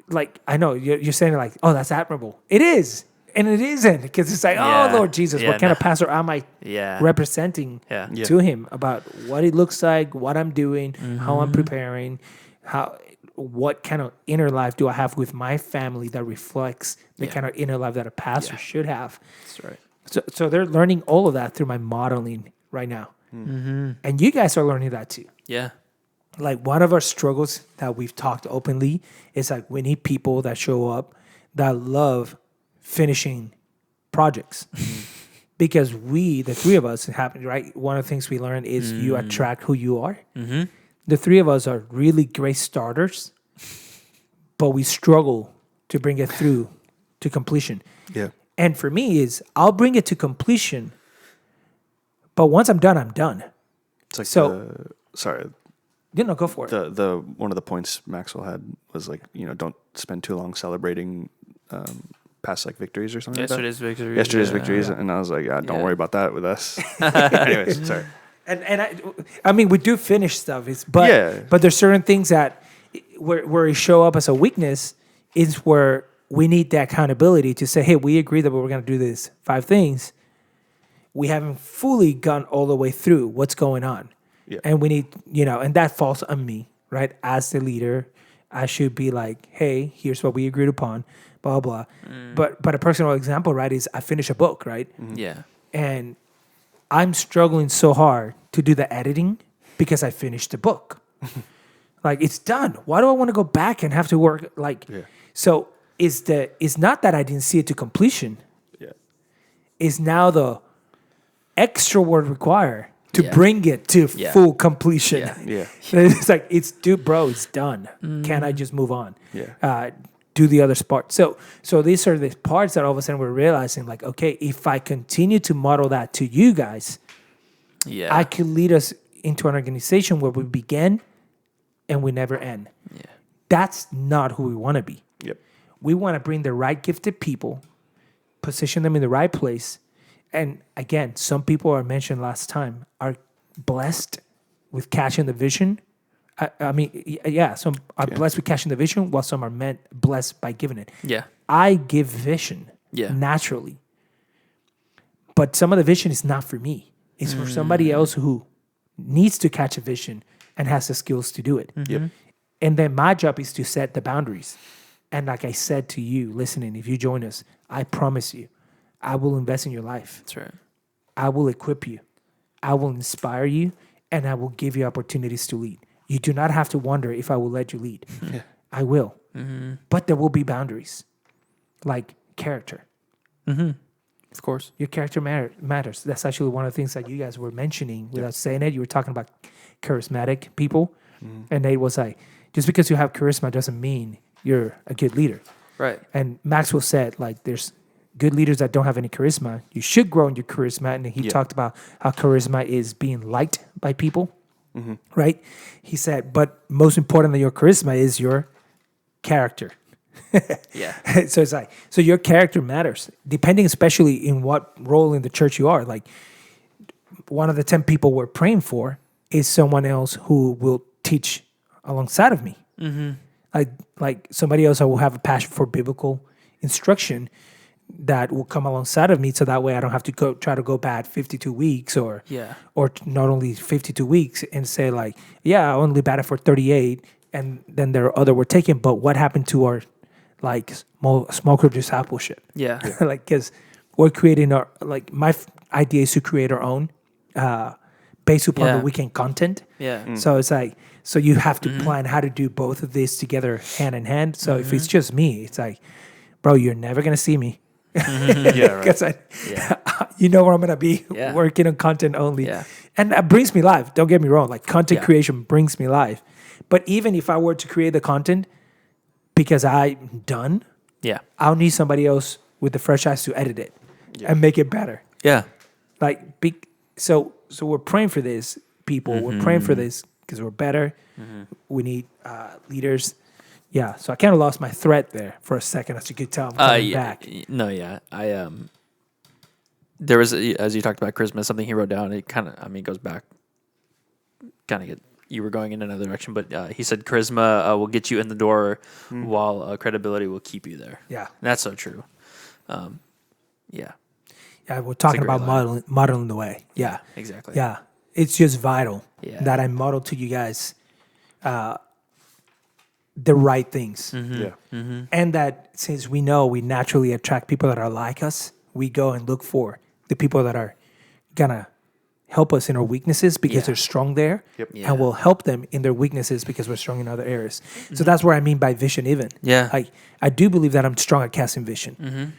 Like, I know you're saying, like, oh, that's admirable. It is. And it isn't. Because it's like, Yeah. oh, Lord Jesus, Yeah, what kind no. of pastor am I Yeah. representing Yeah. Yeah. to him about what it looks like, what I'm doing, how I'm preparing, what kind of inner life do I have with my family that reflects the kind of inner life that a pastor should have. That's right. So they're learning all of that through my modeling right now. And you guys are learning that too. Yeah. Like, one of our struggles that we've talked openly is, like, we need people that show up that love finishing projects. Because the 3 of us, right? One of the things we learned is you attract who you are. The 3 of us are really great starters, but we struggle to bring it through to completion. Yeah. And for me is, I'll bring it to completion, but once I'm done, I'm done. It's like So- sorry. Go for it. The one of the points Maxwell had was, like, you know, don't spend too long celebrating past, like, victories or something Yesterday's like victory. that. Yesterday's yeah. victories. And I was like, don't Yeah. worry about that with us. Anyways, sorry. And I mean, we do finish stuff. But there's certain things that where it show up as a weakness is where we need the accountability to say, hey, we agree that we're going to do these 5 things. We haven't fully gone all the way through what's going on. Yeah. And we need, and that falls on me, right? As the leader, I should be like, hey, here's what we agreed upon, blah, blah. But a personal example, right, is I finish a book, right? Yeah. And I'm struggling so hard to do the editing because I finished the book. Like, it's done. Why do I want to go back and have to work? Like, so it's not that I didn't see it to completion. Yeah. Is now the extra work required to bring it to full completion. Yeah. It's like, it's done. Can I just move on? Yeah. Do the other part. So these are the parts that all of a sudden we're realizing, like, okay, if I continue to model that to you guys, I could lead us into an organization where we begin and we never end. Yeah. That's not who we want to be. Yep. We want to bring the right gifted people, position them in the right place. And again, some people are mentioned last time are blessed with catching the vision. Some are blessed with catching the vision, while some are blessed by giving it. Yeah. I give vision naturally. But some of the vision is not for me. It's for somebody else who needs to catch a vision and has the skills to do it. Yep. And then my job is to set the boundaries. And like I said to you, listening, if you join us, I promise you, I will invest in your life. That's right. I will equip you. I will inspire you. And I will give you opportunities to lead. You do not have to wonder if I will let you lead. I will. But there will be boundaries, like character. Of course. Your character matters. That's actually one of the things that you guys were mentioning without saying it. You were talking about charismatic people. And Nate was like, just because you have charisma doesn't mean you're a good leader. Right. And Maxwell said, like, there's good leaders that don't have any charisma. You should grow in your charisma. And he talked about how charisma is being liked by people. Right? He said, but most important than your charisma is your character. Yeah. So it's like, so your character matters, depending especially in what role in the church you are. Like, one of the 10 people we're praying for is someone else who will teach alongside of me. Like somebody else who will have a passion for biblical instruction that will come alongside of me, so that way I don't have to try to go back 52 weeks or not only 52 weeks and say, like, I only batted for 38 and then there are other were taken, but what happened to our like small group discipleship? Like, because we're creating our, like, my idea is to create our own based upon the weekend content. So it's like, so you have to plan how to do both of these together hand in hand. So if it's just me, it's like, bro, you're never gonna see me. Because you know where I'm gonna be working on content only, and that brings me life. Don't get me wrong; like, content creation brings me life. But even if I were to create the content because I'm done, I'll need somebody else with the fresh eyes to edit it and make it better. Like, so we're praying for this, people. We're praying for this because we're better. We need leaders. Yeah, so I kind of lost my thread there for a second, as you could tell. I'm coming back. No, there was, as you talked about Christmas, something he wrote down. It kind of, goes back. You were going in another direction, but he said charisma will get you in the door, while credibility will keep you there. Yeah, and that's so true. Yeah, we're talking about modeling the way. Yeah, exactly. Yeah, it's just vital that I model to you guys the right things. And that, since we know we naturally attract people that are like us, we go and look for the people that are gonna help us in our weaknesses because they're strong there, and we'll help them in their weaknesses because we're strong in other areas. So that's what I mean by vision even. Like, I do believe that I'm strong at casting vision.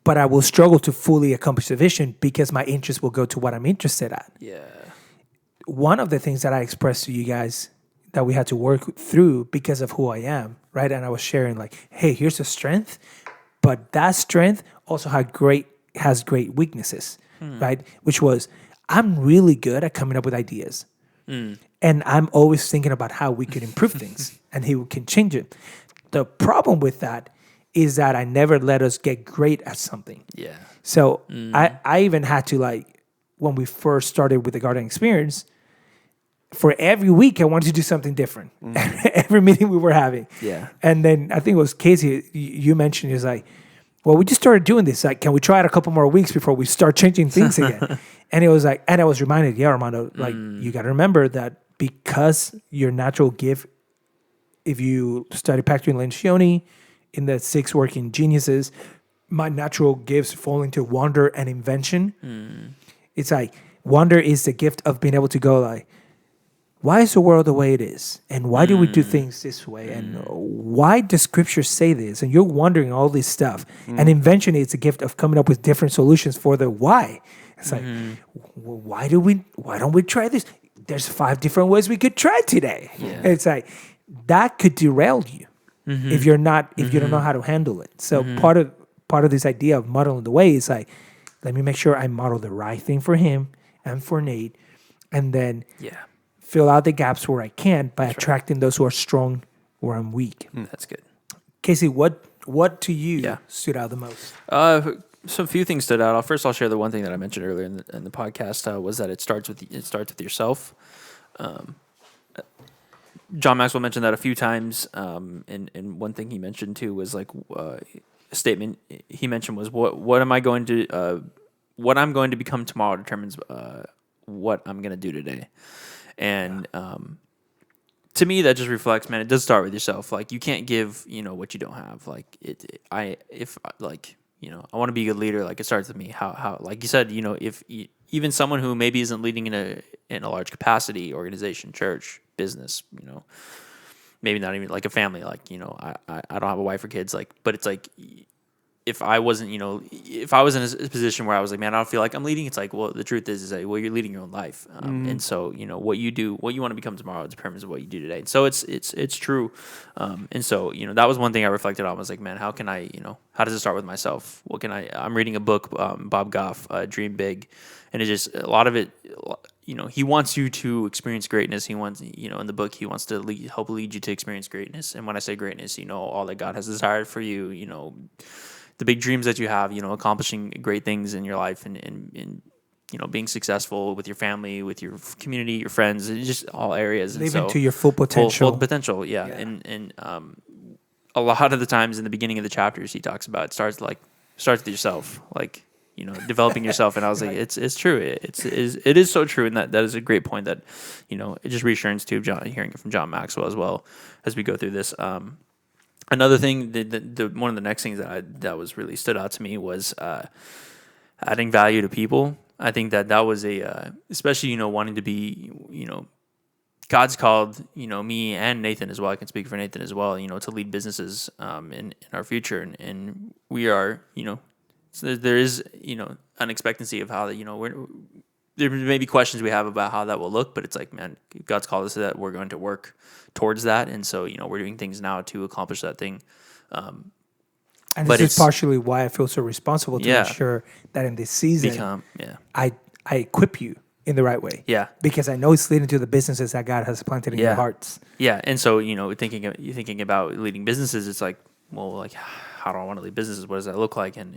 But I will struggle to fully accomplish the vision because my interest will go to what I'm interested at. One of the things that I expressed to you guys that we had to work through because of who I am, right? And I was sharing, like, hey, here's a strength, but that strength also has great weaknesses, right? Which was, I'm really good at coming up with ideas. And I'm always thinking about how we could improve things and how we can change it. The problem with that is that I never let us get great at something. So I even had to, like, when we first started with the garden experience, for every week I wanted to do something different. Every meeting we were having. And then I think it was Casey, you mentioned, is like, well, we just started doing this. Like, can we try it a couple more weeks before we start changing things again? And it was like, and I was reminded, Armando, like, you got to remember that because your natural gift, if you study Patrick Lencioni in the 6 working geniuses, my natural gifts fall into wonder and invention. It's like, wonder is the gift of being able to go, like, why is the world the way it is? And why do we do things this way? And why does scripture say this? And you're wondering all this stuff. And invention is a gift of coming up with different solutions for the why. It's like, why don't we try this? There's 5 different ways we could try today. Yeah. It's like, that could derail you if you don't know how to handle it. So part of this idea of modeling the way is like, let me make sure I model the right thing for him and for Nate, and then fill out the gaps where I can by attracting those who are strong where I'm weak. That's good. Casey, what to you stood out the most? So a few things stood out. First, I'll share the one thing that I mentioned earlier in the podcast was that it starts with yourself. John Maxwell mentioned that a few times, and one thing he mentioned too was like a statement he mentioned was what I'm going to become tomorrow determines what I'm going to do today. And to me, that just reflects, man, it does start with yourself. Like, you can't give, what you don't have. Like, I want to be a good leader. Like, it starts with me. How like you said, if even someone who maybe isn't leading in a large capacity, organization, church, business, maybe not even like a family. Like, I don't have a wife or kids. Like, but it's like, if I wasn't, if I was in a position where I was like, man, I don't feel like I'm leading, it's like, well, the truth is like, well, you're leading your own life. And so, what you do, what you want to become tomorrow determines what you do today. And so it's true. And so, that was one thing I reflected on, was like, man, how can I, how does it start with myself? I'm reading a book, Bob Goff, Dream Big. And it just, a lot of it, he wants you to experience greatness. He wants, in the book, he wants to help lead you to experience greatness. And when I say greatness, all that God has desired for you, the big dreams that you have, accomplishing great things in your life and being successful with your family, with your community, your friends, and just all areas. Living to your full potential. Full potential, yeah. And a lot of the times in the beginning of the chapters, he talks about, it starts with yourself, like, developing yourself. And I was like, it's true. It is so true. And that is a great point that, it just reassurance too, hearing it from John Maxwell as well as we go through this. Another thing, one of the next things that was really stood out to me was adding value to people. I think that was especially, wanting to be, God's called, me and Nathan as well. I can speak for Nathan as well, to lead businesses in our future. And we are, so there is, an expectancy of how that, there may be questions we have about how that will look, but it's like, man, God's called us to that. We're going to work towards that. And so, we're doing things now to accomplish that thing. And this is partially why I feel so responsible to ensure that in this season, I equip you in the right way. Yeah. Because I know it's leading to the businesses that God has planted in your hearts. Yeah. And so, thinking about leading businesses, it's like, well, like, how do I want to lead businesses? What does that look like? And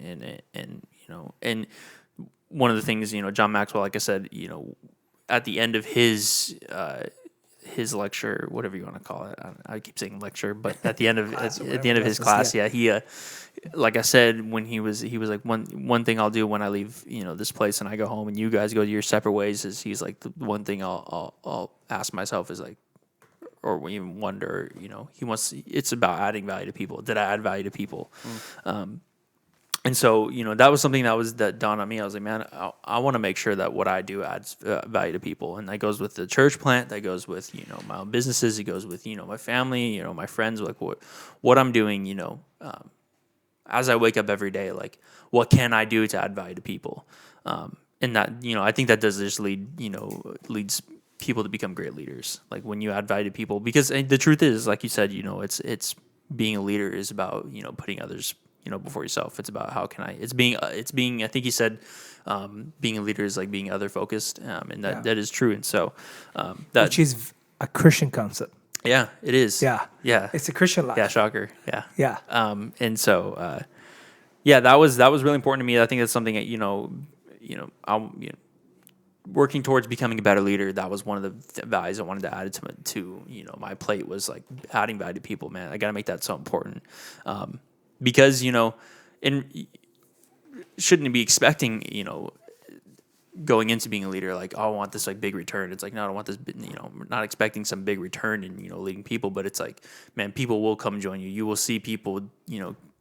one of the things, John Maxwell, like I said, at the end of his lecture, whatever you want to call it, I keep saying lecture, but at the end of his class, he, like I said, when he was like, one thing I'll do when I leave, this place and I go home and you guys go your separate ways, is he's like, the one thing I'll ask myself is like, or even wonder, it's about adding value to people. Did I add value to people? And so, that was something that dawned on me. I was like, man, I want to make sure that what I do adds value to people. And that goes with the church plant. That goes with, my own businesses. It goes with, my family, my friends, like what I'm doing, as I wake up every day, like, what can I do to add value to people? And that, I think that does just leads people to become great leaders. Like, when you add value to people, because the truth is, like you said, it's being a leader is about, putting others before yourself. It's about it's being, I think he said, being a leader is like being other focused. And that is true. And so, which is a Christian concept. Yeah, it is. Yeah. Yeah. It's a Christian life. Yeah. Shocker. Yeah. Yeah. And so, that was really important to me. I think that's something that, I'm, working towards becoming a better leader. That was one of the values I wanted to add to my plate, was like adding value to people, man. I got to make that so important. Because, and shouldn't be expecting, going into being a leader, like, oh, I want this like big return. It's like, no, I don't want this, not expecting some big return in, leading people, but it's like, man, people will come join you. You will see people,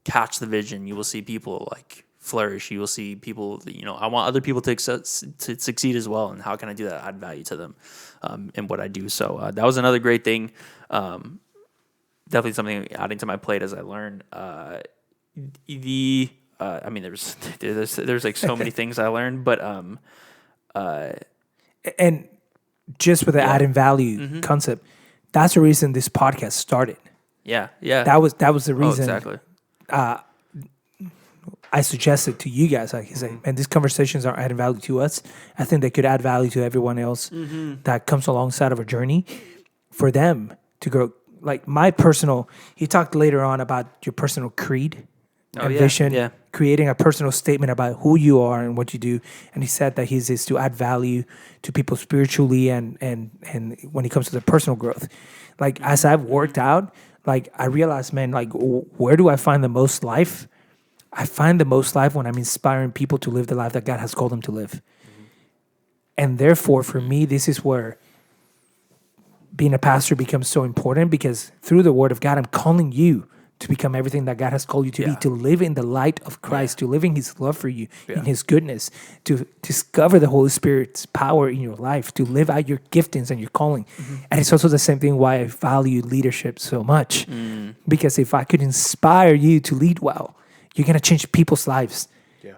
catch the vision. You will see people like flourish. You will see people, I want other people to succeed as well. And how can I do that? Add value to them in what I do. So that was another great thing. Definitely something adding to my plate as I learned. There's like so many things I learned, but and just with the adding value concept, that's the reason this podcast started. Yeah. That was the reason. Exactly. I suggested to you guys, like, and these conversations are adding value to us. I think they could add value to everyone else that comes alongside of our journey, for them to grow. Like he talked later on about your personal creed and vision, creating a personal statement about who you are and what you do. And he said that his is to add value to people spiritually and when it comes to their personal growth. Like, as I've worked out, like, I realized, man, like, where do I find the most life? I find the most life when I'm inspiring people to live the life that God has called them to live. And therefore, for me, this is where being a pastor becomes so important, because through the word of God, I'm calling you to become everything that God has called you to be, to live in the light of Christ, to live in his love for you, in his goodness, to discover the Holy Spirit's power in your life, to live out your giftings and your calling. And it's also the same thing why I value leadership so much. Because if I could inspire you to lead well, you're going to change people's lives. Yeah.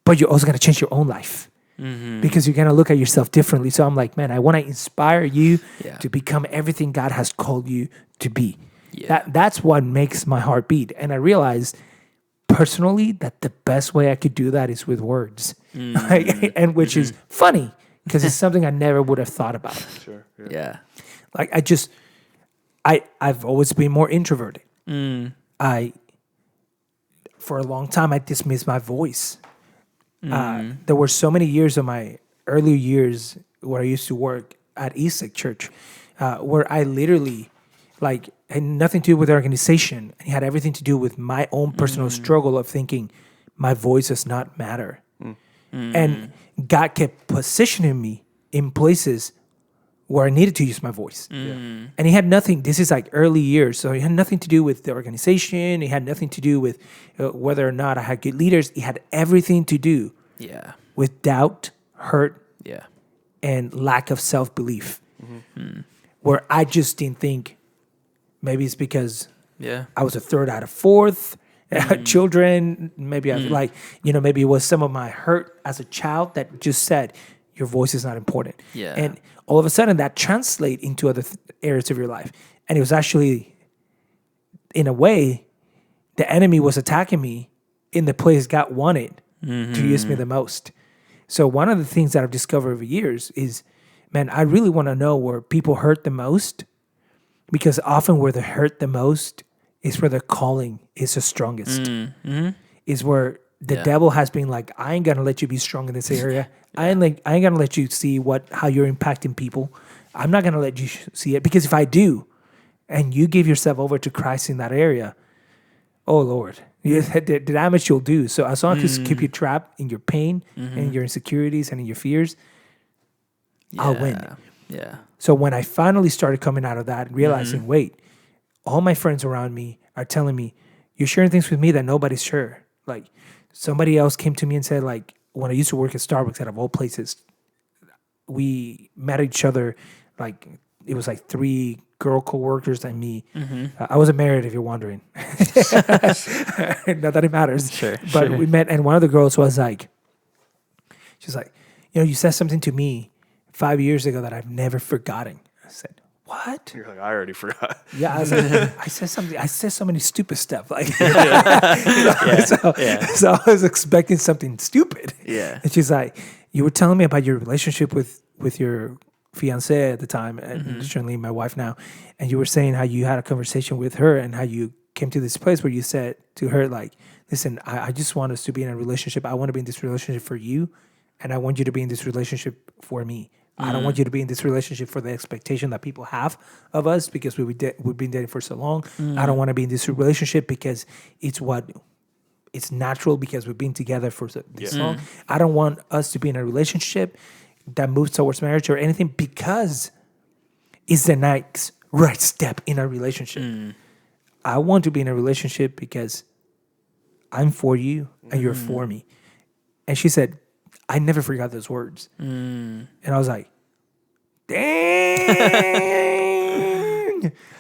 But you're also going to change your own life. Because you're going to look at yourself differently. So I'm like, man, I want to inspire you to become everything God has called you to be. Yeah. That's what makes my heart beat. And I realized personally that the best way I could do that is with words. And which is funny, because it's something I never would have thought about. Sure. Yeah. Like, I've always been more introverted. For a long time, I dismissed my voice. There were so many years of my earlier years where I used to work at Eastlake Church, where I literally, like, had nothing to do with the organization. It had everything to do with my own personal struggle of thinking my voice does not matter. And God kept positioning me in places where I needed to use my voice. And it had nothing, this is like early years, so it had nothing to do with the organization. It had nothing to do with whether or not I had good leaders. It had everything to do with doubt, hurt, and lack of self-belief. Where I just didn't think, maybe it's because I was a third out of fourth, children, maybe I maybe it was some of my hurt as a child that just said, your voice is not important. And all of a sudden that translate into other areas of your life. And it was actually, in a way, the enemy was attacking me in the place God wanted to use me the most. So one of the things that I've discovered over years is, man, I really want to know where people hurt the most, because often where they hurt the most is where their calling is the strongest. Is where the devil has been like, I ain't gonna let you be strong in this area. I ain't gonna let you see how you're impacting people. I'm not gonna let you see it, because if I do, and you give yourself over to Christ in that area, oh Lord, the damage you'll do. So as long as you keep you trapped in your pain and your insecurities and in your fears, I'll win. Yeah. So when I finally started coming out of that and realizing, wait, all my friends around me are telling me, you're sharing things with me that nobody's sure. Like, somebody else came to me and said, like, when I used to work at Starbucks, out of all places, we met each other, like, it was like 3 girl co-workers and me. I wasn't married, if you're wondering. Not that it matters. But we met, and one of the girls was like, she's like, you said something to me 5 years ago that I've never forgotten. I said, what? You're like, I already forgot. Yeah, I was like, I said something. I said so many stupid stuff. Like, so I was expecting something stupid. Yeah. And she's like, you were telling me about your relationship with your fiance at the time, and certainly my wife now, and you were saying how you had a conversation with her and how you came to this place where you said to her, like, listen, I just want us to be in a relationship. I want to be in this relationship for you, and I want you to be in this relationship for me. I don't want you to be in this relationship for the expectation that people have of us, because we've been dating for so long. I don't want to be in this relationship because it's natural, because we've been together for this long. I don't want us to be in a relationship that moves towards marriage or anything, because it's the next right step in a relationship. I want to be in a relationship because I'm for you and you're for me. And she said, I never forgot those words. And I was like, dang.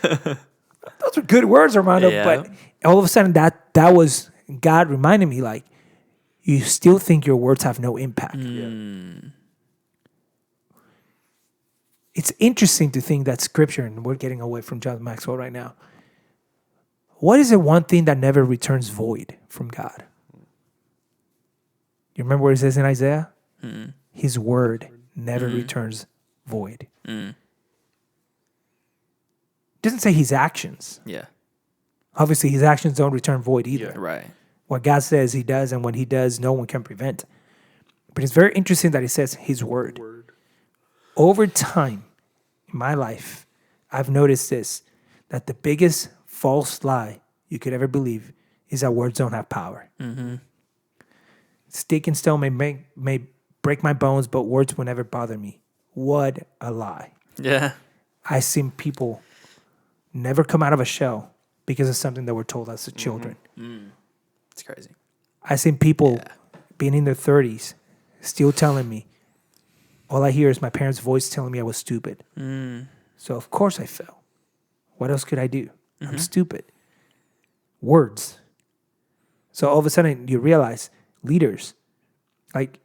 Those are good words, Armando. Yeah. But all of a sudden, that was God reminding me, like, you still think your words have no impact. It's interesting to think that scripture, and we're getting away from John Maxwell right now. What is the one thing that never returns void from God? You remember what it says in Isaiah? His word never returns void. It doesn't say his actions. Yeah. Obviously, his actions don't return void either. Yeah. Right. What God says, he does, and when he does, no one can prevent. But it's very interesting that it says his word. Over time in my life, I've noticed this, that the biggest false lie you could ever believe is that words don't have power. Stick and stone may break my bones, but words will never bother me. What a lie. Yeah. I've seen people never come out of a shell because of something that were told as children. It's crazy. I've seen people being in their 30s still telling me, all I hear is my parents' voice telling me I was stupid. So of course I fell. What else could I do? I'm stupid. Words. So all of a sudden you realize, leaders, like,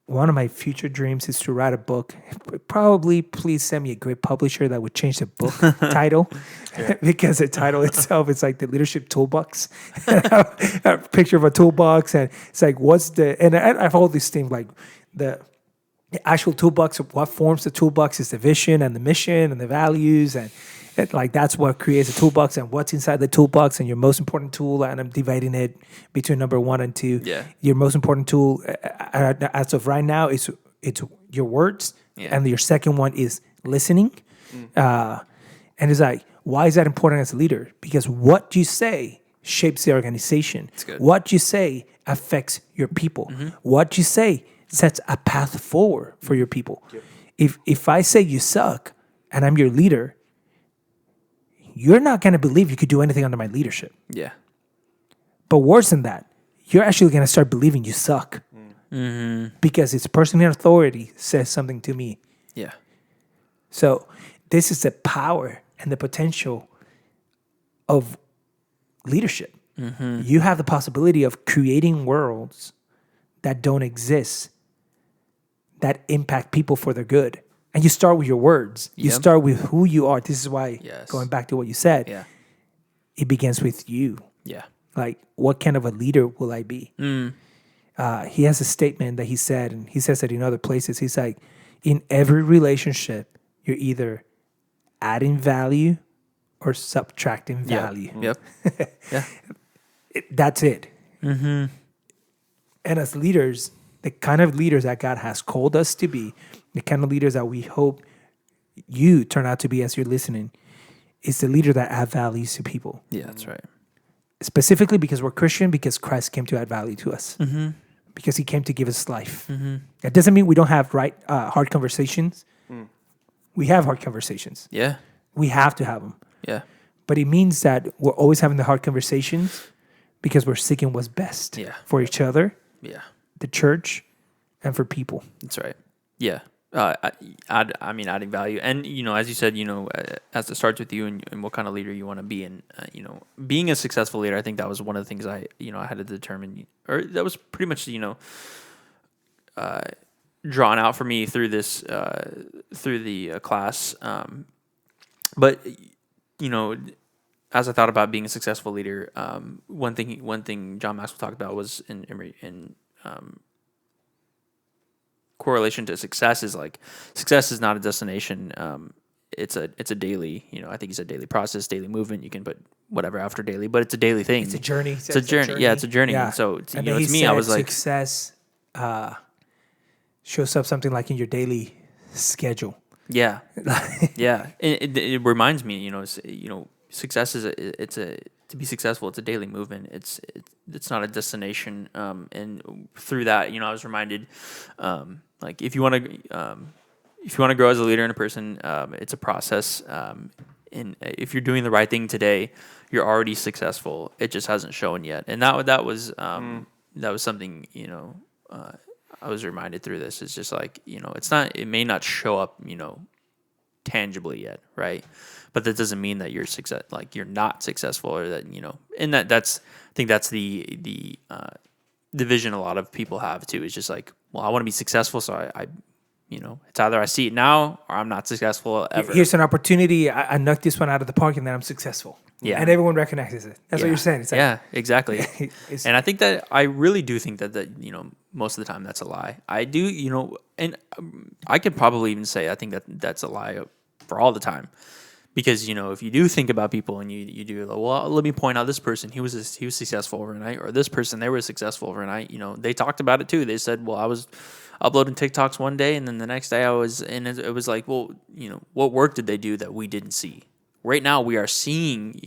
one of my future dreams is to write a book. Probably please send me a great publisher that would change the book title because the title itself is like the leadership toolbox. A picture of a toolbox, and it's like, and I have all these things like the actual toolbox of what forms the toolbox is the vision and the mission and the values, and like that's what creates a toolbox and what's inside the toolbox and your most important tool. And I'm dividing it between number 1 and 2. Yeah. Your most important tool as of right now is it's your words, and your second one is listening. And it's like, why is that important as a leader? Because what you say shapes the organization. What you say affects your people. What you say sets a path forward for your people. If I say you suck and I'm your leader, you're not going to believe you could do anything under my leadership. Yeah. But worse than that, you're actually going to start believing you suck. Because this person in authority says something to me. Yeah. So this is the power and the potential of leadership. You have the possibility of creating worlds that don't exist, that impact people for their good. And you start with your words. You start with who you are. This is why, going back to what you said, it begins with you. Yeah. Like, what kind of a leader will I be? He has a statement that he said, and he says it in other places. He's like, in every relationship, you're either adding value or subtracting value. Yep. Yeah. That's it. And as leaders, the kind of leaders that God has called us to be, the kind of leaders that we hope you turn out to be as you're listening, is the leader that add values to people. Yeah, that's right. Specifically because we're Christian, because Christ came to add value to us. Because he came to give us life. That doesn't mean we don't have hard conversations. We have hard conversations. Yeah. We have to have them. Yeah. But it means that we're always having the hard conversations because we're seeking what's best for each other, the church, and for people. That's right. Yeah. I mean, adding value. And, as you said, as it starts with you and what kind of leader you want to be. And, being a successful leader, I think that was one of the things I had to determine, or that was pretty much, drawn out for me through this, through the class. But, as I thought about being a successful leader, one thing John Maxwell talked about was in correlation to success is like, success is not a destination. It's a daily, I think he said daily process, daily movement. You can put whatever after daily, but it's a daily thing. It's a journey. It's a journey. Yeah, it's a journey. Yeah. And so, And to me, said I was like, success shows up something like in your daily schedule. yeah, yeah. It reminds me, success is to be successful. It's a daily movement. It's not a destination. And through that, I was reminded, like if you want to grow as a leader and a person, it's a process. if you're doing the right thing today, you're already successful. It just hasn't shown yet. And that was something, I was reminded through this. It's just like, it may not show up, tangibly yet, right? But that doesn't mean that you're not successful, or that, and I think that's the vision a lot of people have too. Is just like, well, I want to be successful, so I it's either I see it now or I'm not successful ever. Here's an opportunity. I knocked this one out of the park, and then I'm successful. Yeah, and everyone recognizes it. That's what you're saying. It's like, yeah, exactly. And I think I really do think that most of the time that's a lie. I do, and I could probably even say I think that's a lie for all the time. Because, if you do think about people and you do, like, well, let me point out this person, he was successful overnight, or this person, they were successful overnight. They talked about it too. They said, well, I was uploading TikToks one day, and then the next day it was like, well, what work did they do that we didn't see? Right now we are seeing,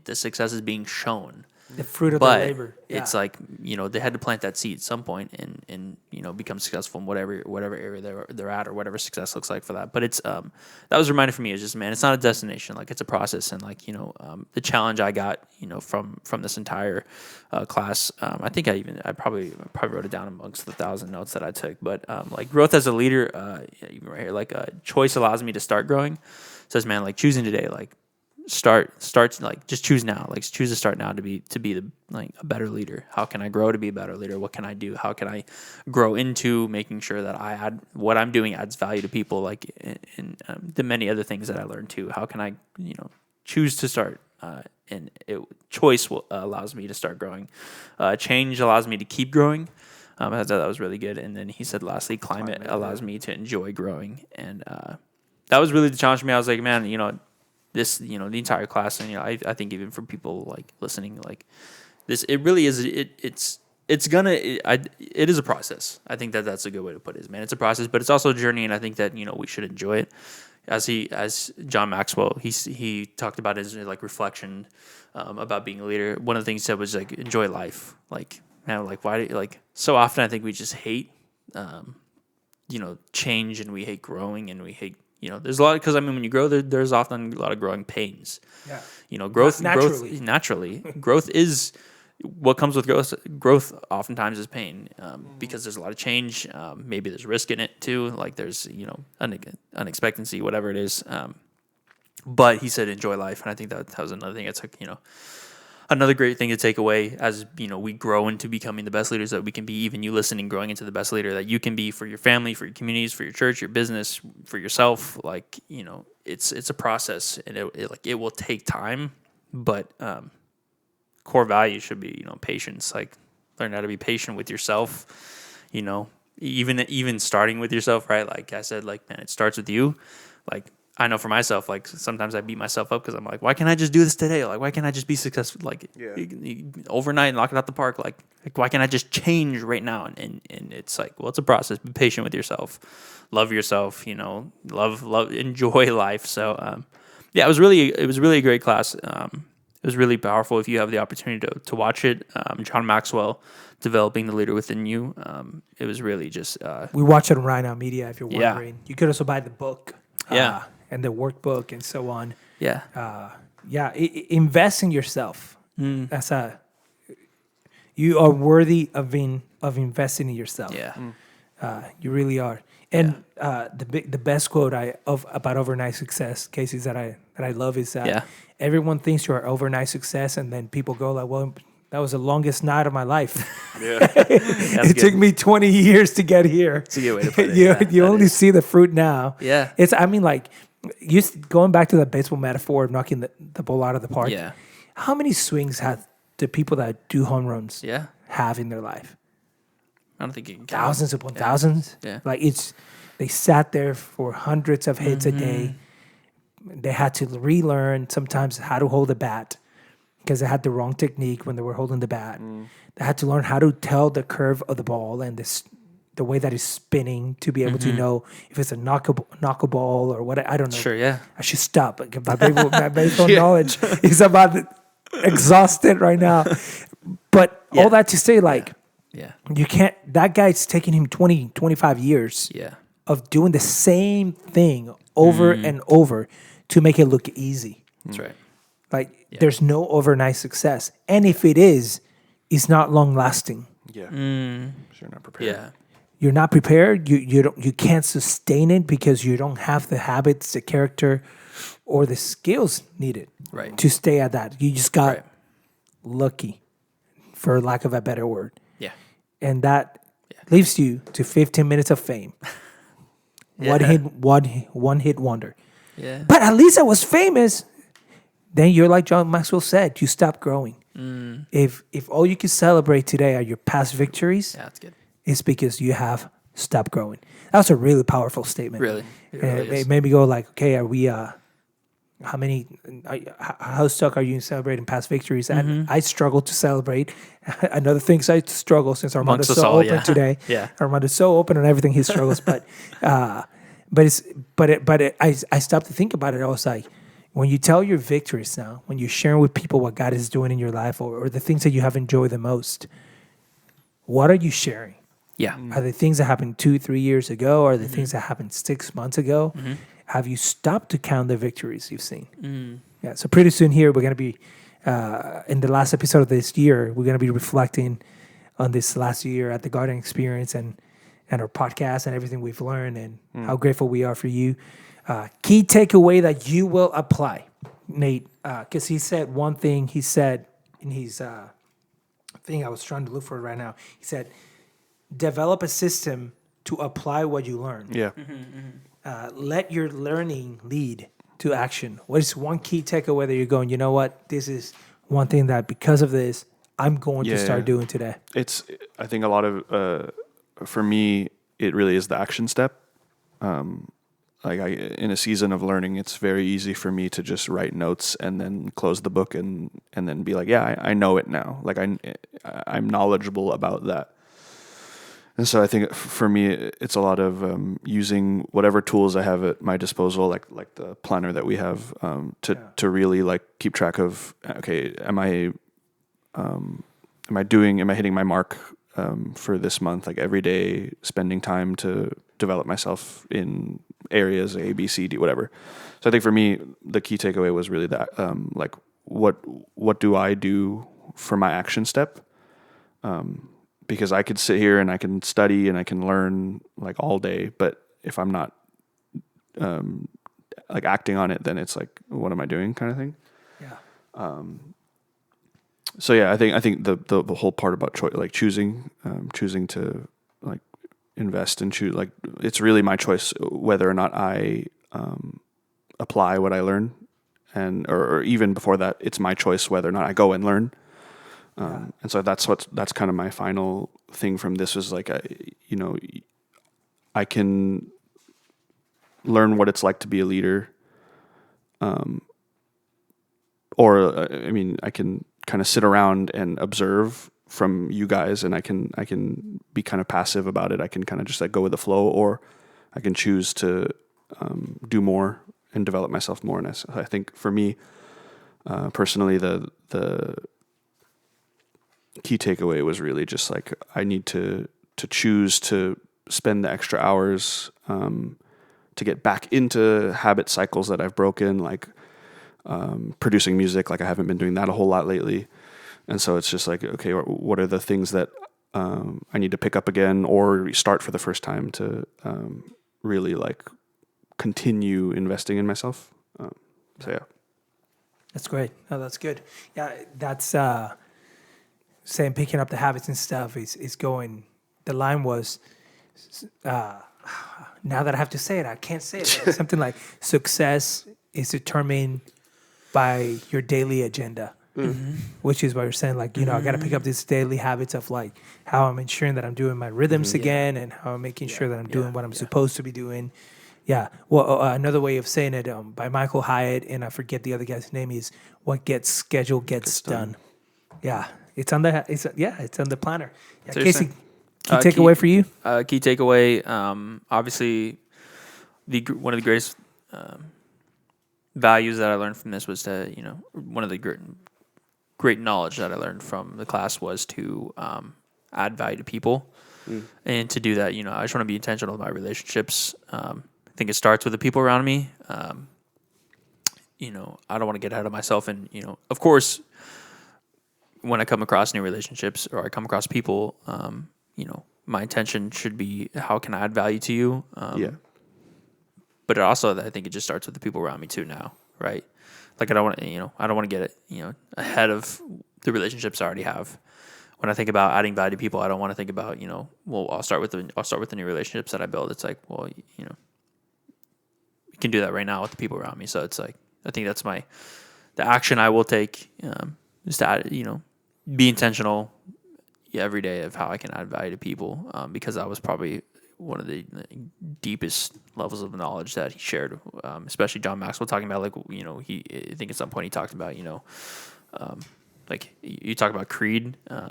the success is being shown. The fruit of their labor. It's like, they had to plant that seed at some point and become successful in whatever area they're at, or whatever success looks like for that. But it's that was reminded for me, is just, man, it's not a destination, like it's a process. And like, the challenge I got, from this entire class, I think I probably wrote it down amongst the 1,000 notes that I took. But like growth as a leader, even right here, like choice allows me to start growing. It says, man, like choosing today, like start like just choose now, like choose to start now to be a better leader. How can I grow to be a better leader? What can I do? How can I grow into making sure that I add what I'm doing adds value to people, like in the many other things that I learned too. How can I choose to start, and choice allows me to start growing. Change allows me to keep growing. I thought that was really good. And then he said, lastly, climate allows me to enjoy growing. And that was really the challenge for me. I was like, man, this, the entire class, and I think even for people like listening, like this, it really is. It is a process. I think that's a good way to put it. Man, it's a process, but it's also a journey, and I think that we should enjoy it. As John Maxwell, he talked about his like reflection about being a leader. One of the things he said was like, enjoy life. Like, man, like why so often I think we just hate change, and we hate growing, and we hate. There's a lot, because when you grow, there's often a lot of growing pains. Yeah. Growth naturally. Growth is what comes with growth. Growth oftentimes is pain, because there's a lot of change. Maybe there's risk in it too. Like there's unexpectancy, whatever it is. But he said enjoy life, and I think that was another thing I took. Another great thing to take away as, we grow into becoming the best leaders that we can be, even you listening, growing into the best leader that you can be for your family, for your communities, for your church, your business, for yourself. Like, it's a process, and it will take time, but core value should be, patience. Like, learn how to be patient with yourself, even starting with yourself, right? Like I said, like, man, it starts with you. Like, I know for myself, like sometimes I beat myself up because I'm like, why can't I just do this today? Like, why can't I just be successful? Like overnight and knock it out the park? Like why can't I just change right now? And it's like, well, it's a process. Be patient with yourself, love yourself, love, enjoy life. So, it was really a great class. It was really powerful. If you have the opportunity to watch it, John Maxwell, Developing the Leader Within You. It was really just, we watch it on Right Now Media. If you're wondering, you could also buy the book. And the workbook and so on. Invest in yourself. That's you are worthy of investing in yourself. You really are. And the best quote about overnight success, Casey, that I love is that everyone thinks you're overnight success, and then people go like, well, that was the longest night of my life. It took me 20 years to get here. That's a good way to put it. You only see the fruit now. Yeah. Going back to the baseball metaphor of knocking the ball out of the park. Yeah. How many swings have the people that do home runs have in their life? I don't think you can count. Thousands upon thousands. Yeah. Like they sat there for hundreds of hits a day. They had to relearn sometimes how to hold a bat because they had the wrong technique when they were holding the bat. They had to learn how to tell the curve of the ball and the way that it's spinning to be able to know if it's a knockable ball or what. I don't know. Sure, yeah. I should stop. My baseball knowledge is about exhausted right now. But all that to say, you can't. That guy's taking him 20, 25 years of doing the same thing over and over to make it look easy. That's right. Like there's no overnight success. And if it is, it's not long lasting. Yeah. You're not prepared. Yeah. You're not prepared. You can't sustain it because you don't have the habits, the character, or the skills needed to stay at that. You just got lucky, for lack of a better word. Yeah. And that leaves you to 15 minutes of fame. One hit wonder. Yeah. But at least I was famous. Then you're like John Maxwell said, you stop growing. If all you can celebrate today are your past victories, That's good. it's because you have stopped growing. That's a really powerful statement. Really. It really It made me go like, okay, are we how stuck are you in celebrating past victories? And I struggle to celebrate. Another thing I struggle since Armando's so open today. Yeah. Armando's so open on everything he struggles, but I stopped to think about it. I was like, when you tell your victories now, when you're sharing with people what God is doing in your life or the things that you have enjoyed the most, what are you sharing? Yeah. Are the things that happened 2-3 years ago? Are the things that happened 6 months ago? Have you stopped to count the victories you've seen? Yeah. So pretty soon here, we're going to be, in the last episode of this year, we're going to be reflecting on this last year at the Garden Experience and our podcast and everything we've learned and how grateful we are for you. Key takeaway that you will apply, Nate, because he said one thing. He said in his thing I was trying to look for it right now. He said, develop a system to apply what you learn. Yeah. Let your learning lead to action. What is one key takeaway that you're going, you know what, this is one thing that because of this, I'm going to start doing today? I think a lot of, for me, it really is the action step. In a season of learning, it's very easy for me to just write notes and then close the book and then be like, yeah, I know it now. Like I'm knowledgeable about that. And so I think for me, it's a lot of using whatever tools I have at my disposal, like the planner that we have, to really like keep track of, okay, am I hitting my mark for this month? Like every day, spending time to develop myself in areas A, B, C, D, whatever. So I think for me, the key takeaway was really that, like what do I do for my action step? Because I could sit here and I can study and I can learn like all day, but if I'm not like acting on it, then it's like, what am I doing, kind of thing. Yeah. So yeah, I think the whole part about choosing to like invest and choose, like it's really my choice whether or not I apply what I learn, or even before that, it's my choice whether or not I go and learn. And so that's kind of my final thing from this is like, I can learn what it's like to be a leader. I can kind of sit around and observe from you guys, and I can be kind of passive about it. I can kind of just like go with the flow, or I can choose to do more and develop myself more. And I think for me, personally, the key takeaway was really just like I need to choose to spend the extra hours to get back into habit cycles that I've broken, like producing music. Like I haven't been doing that a whole lot lately, and so it's just like, okay, what are the things that I need to pick up again or start for the first time to really like continue investing in myself. So yeah, that's great. No, that's good. Yeah, that's saying picking up the habits and stuff is going. The line was, now that I have to say it, I can't say it. Something like success is determined by your daily agenda, which is what you're saying. Like, I got to pick up these daily habits of like how I'm ensuring that I'm doing my rhythms again, and how I'm making sure that I'm doing what I'm supposed to be doing. Yeah. Well, another way of saying it by Michael Hyatt, and I forget the other guy's name, is what gets scheduled gets done. Yeah. It's on the planner. Yeah, Casey, key takeaway for you? Key takeaway, obviously, one of the greatest values that I learned from this was to, one of the great knowledge that I learned from the class was to add value to people. And to do that, I just want to be intentional with my relationships. I think it starts with the people around me. I don't want to get ahead of myself. And, of course, when I come across new relationships or I come across people, my intention should be, how can I add value to you? But also, I think it just starts with the people around me too now, right? Like I don't want to get ahead of the relationships I already have. When I think about adding value to people, I don't want to think about, I'll start with the new relationships that I build. It's like, well, you can do that right now with the people around me. So it's like, I think that's the action I will take, is to add, be intentional every day of how I can add value to people, because that was probably one of the deepest levels of knowledge that he shared, especially John Maxwell talking about, like, I think at some point he talked about, like you talk about creed. I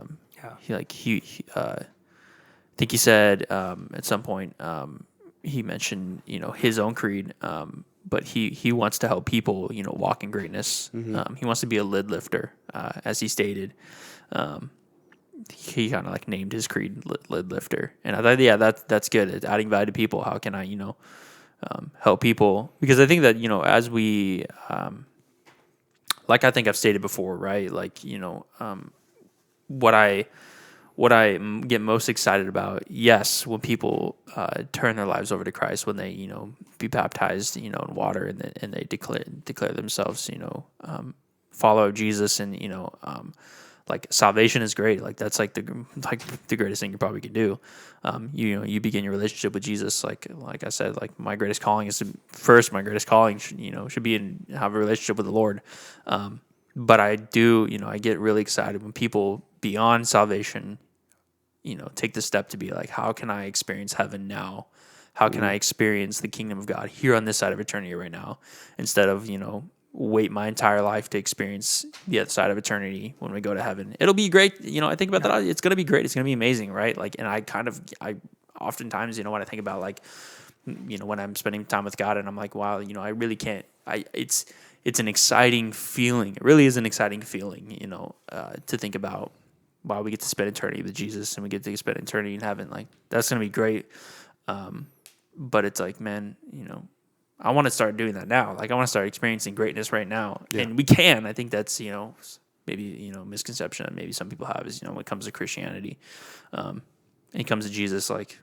think he said at some point he mentioned his own creed, but he wants to help people walk in greatness. He wants to be a lid lifter, as he stated. He kind of like named his creed lid lifter, and I thought that's good. It's adding value to people. How can I help people? Because I think that as we like I think I've stated before, right? Like what I get most excited about, yes, when people turn their lives over to Christ, when they be baptized in water, and they declare themselves follow Jesus, and like salvation is great. Like that's like the greatest thing you probably can do. You begin your relationship with Jesus. Like I said, like my greatest calling should be in have a relationship with the Lord. But I do, I get really excited when people beyond salvation, take the step to be like, how can I experience heaven now? How can I experience the kingdom of God here on this side of eternity right now, instead of wait my entire life to experience the other side of eternity when we go to heaven. It'll be great. I think about that. It's going to be great. It's going to be amazing. Right. Like, and I oftentimes, when I think about like, when I'm spending time with God and I'm like, wow, I really can't, it's an exciting feeling. It really is an exciting feeling, to think about, wow, we get to spend eternity with Jesus and we get to spend eternity in heaven. Like that's going to be great. But it's like, man, I want to start doing that now. Like I want to start experiencing greatness right now. Yeah. And we can. I think that's, maybe, misconception that maybe some people have is, when it comes to Christianity, and it comes to Jesus, like,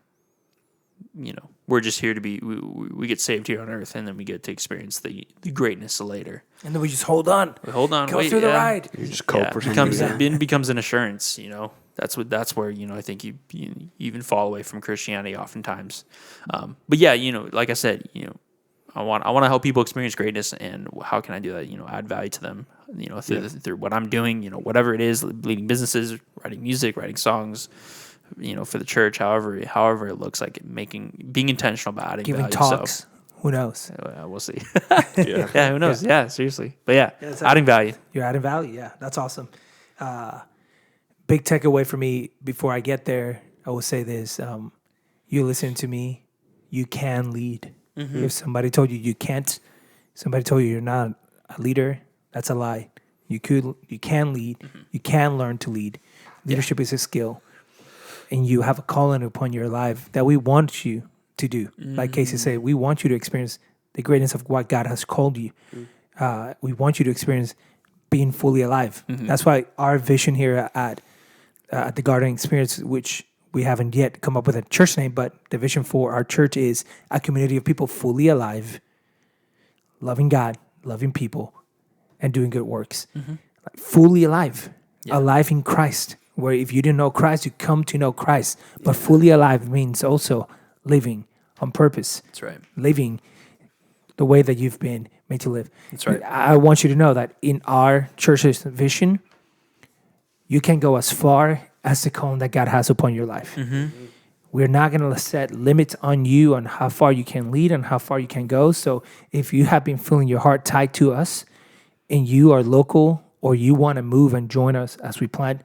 we're just here to be, we get saved here on earth, and then we get to experience the greatness later. And then we just hold on. Go through the ride. You just cope or something. Becomes an assurance, That's where, I think you even fall away from Christianity oftentimes. But yeah, like I said, I want to help people experience greatness, and how can I do that? Add value to them, through what I'm doing, whatever it is, leading businesses, writing music, writing songs, for the church, however it looks like, being intentional about adding giving value. Talks. So, who knows? We'll see. Yeah, who knows? Yeah, seriously. But adding value. You're adding value. Yeah, that's awesome. Big takeaway for me before I get there, I will say this. You listen to me, you can lead. Mm-hmm. If somebody told you you can't, somebody told you you're not a leader, that's a lie. You can lead. Mm-hmm. You can learn to lead. Leadership is a skill, and you have a calling upon your life that we want you to do. Mm-hmm. Like Casey said, we want you to experience the greatness of what God has called you. Mm-hmm. We want you to experience being fully alive. Mm-hmm. That's why our vision here at the Garden Experience, which we haven't yet come up with a church name, but the vision for our church is a community of people fully alive, loving God, loving people, and doing good works. Mm-hmm. Like fully alive, alive in Christ, where if you didn't know Christ, you come to know Christ. But fully alive means also living on purpose. That's right. Living the way that you've been made to live. That's right. I want you to know that in our church's vision, you can go as far as the cone that God has upon your life. Mm-hmm. We're not going to set limits on you on how far you can lead and how far you can go. So if you have been feeling your heart tied to us and you are local or you want to move and join us as we plant,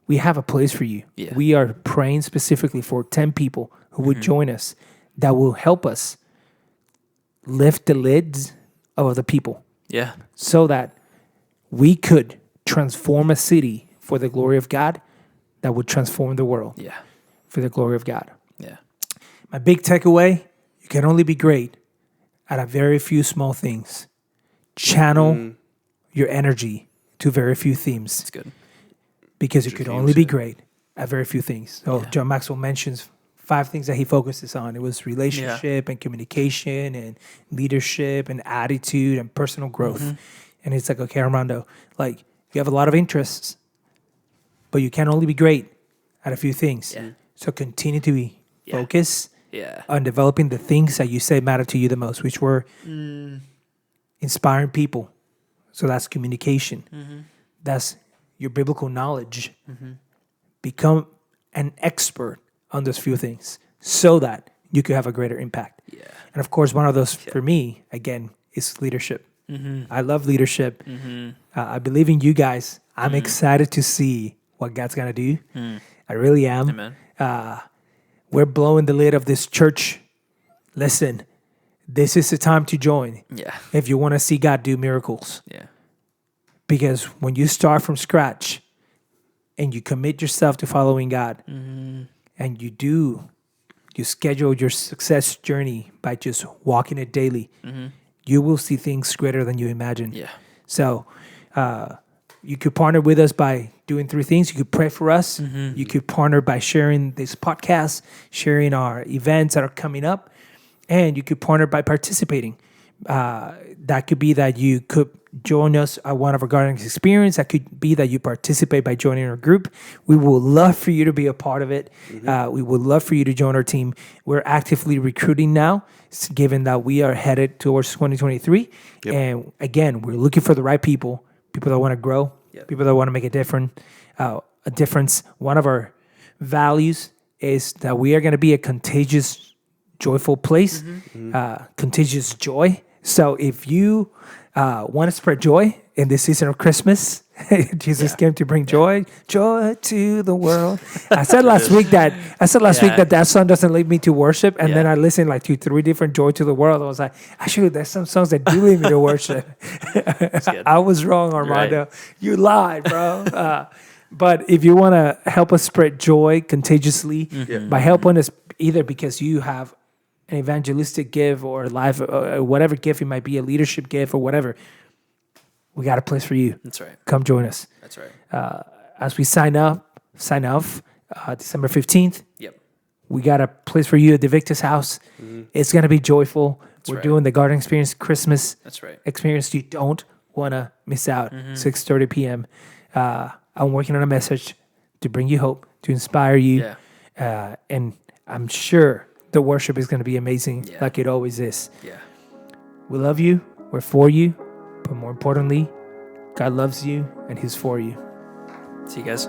we have a place for you. Yeah. We are praying specifically for 10 people who would join us that will help us lift the lids of the people. Yeah. So that we could transform a city for the glory of God that would transform the world. Yeah. For the glory of God. Yeah. My big takeaway, you can only be great at a very few small things. channel your energy to very few themes. It's good. Because you could only be great at very few things. So John Maxwell mentions 5 things that he focuses on. It was relationship and communication and leadership and attitude and personal growth. And it's like, okay, Armando, like you have a lot of interests, but you can only be great at a few things. Yeah. So continue to be focused Yeah. on developing the things that you say matter to you the most, which were inspiring people. So that's communication. That's your biblical knowledge. Become an expert on those few things so that you could have a greater impact. Yeah. And of course, one of those for me, again, is leadership. I love leadership. I believe in you guys. I'm excited to see what God's going to do. I really am. Amen. We're blowing the lid of this church. Listen, this is the time to join Yeah. if you want to see God do miracles. Yeah. Because when you start from scratch and you commit yourself to following God and you schedule your success journey by just walking it daily, you will see things greater than you imagine. Yeah. So you could partner with us by doing 3 things. You could pray for us. You could partner by sharing this podcast, sharing our events that are coming up, and you could partner by participating. That could be that you could join us at one of our gardening experience. That could be that you participate by joining our group. We would love for you to be a part of it. We would love for you to join our team. We're actively recruiting now, given that we are headed towards 2023. And again, we're looking for the right people that want to grow, people that want to make a difference. One of our values is that we are going to be a contagious, joyful place, contagious joy. So if you want to spread joy in this season of Christmas, Jesus came to bring joy to the world. I said last week that song doesn't lead me to worship, and then I listened like to 3 different joy to the world. I was like, actually, there's some songs that do lead me to worship. I was wrong, Armando. Right. You lied, bro. But if you want to help us spread joy contagiously by helping us, either because you have an evangelistic gift or life, or whatever gift it might be, a leadership gift or whatever, we got a place for you. That's right. Come join us. That's right. As we sign off, December 15th. Yep. We got a place for you at the Victor's house. It's going to be joyful. We're doing the Garden Experience Christmas experience. You don't want to miss out. 6:30 p.m. I'm working on a message to bring you hope, to inspire you. And I'm sure the worship is going to be amazing like it always is. Yeah. We love you. We're for you. But more importantly, God loves you and He's for you. See you guys.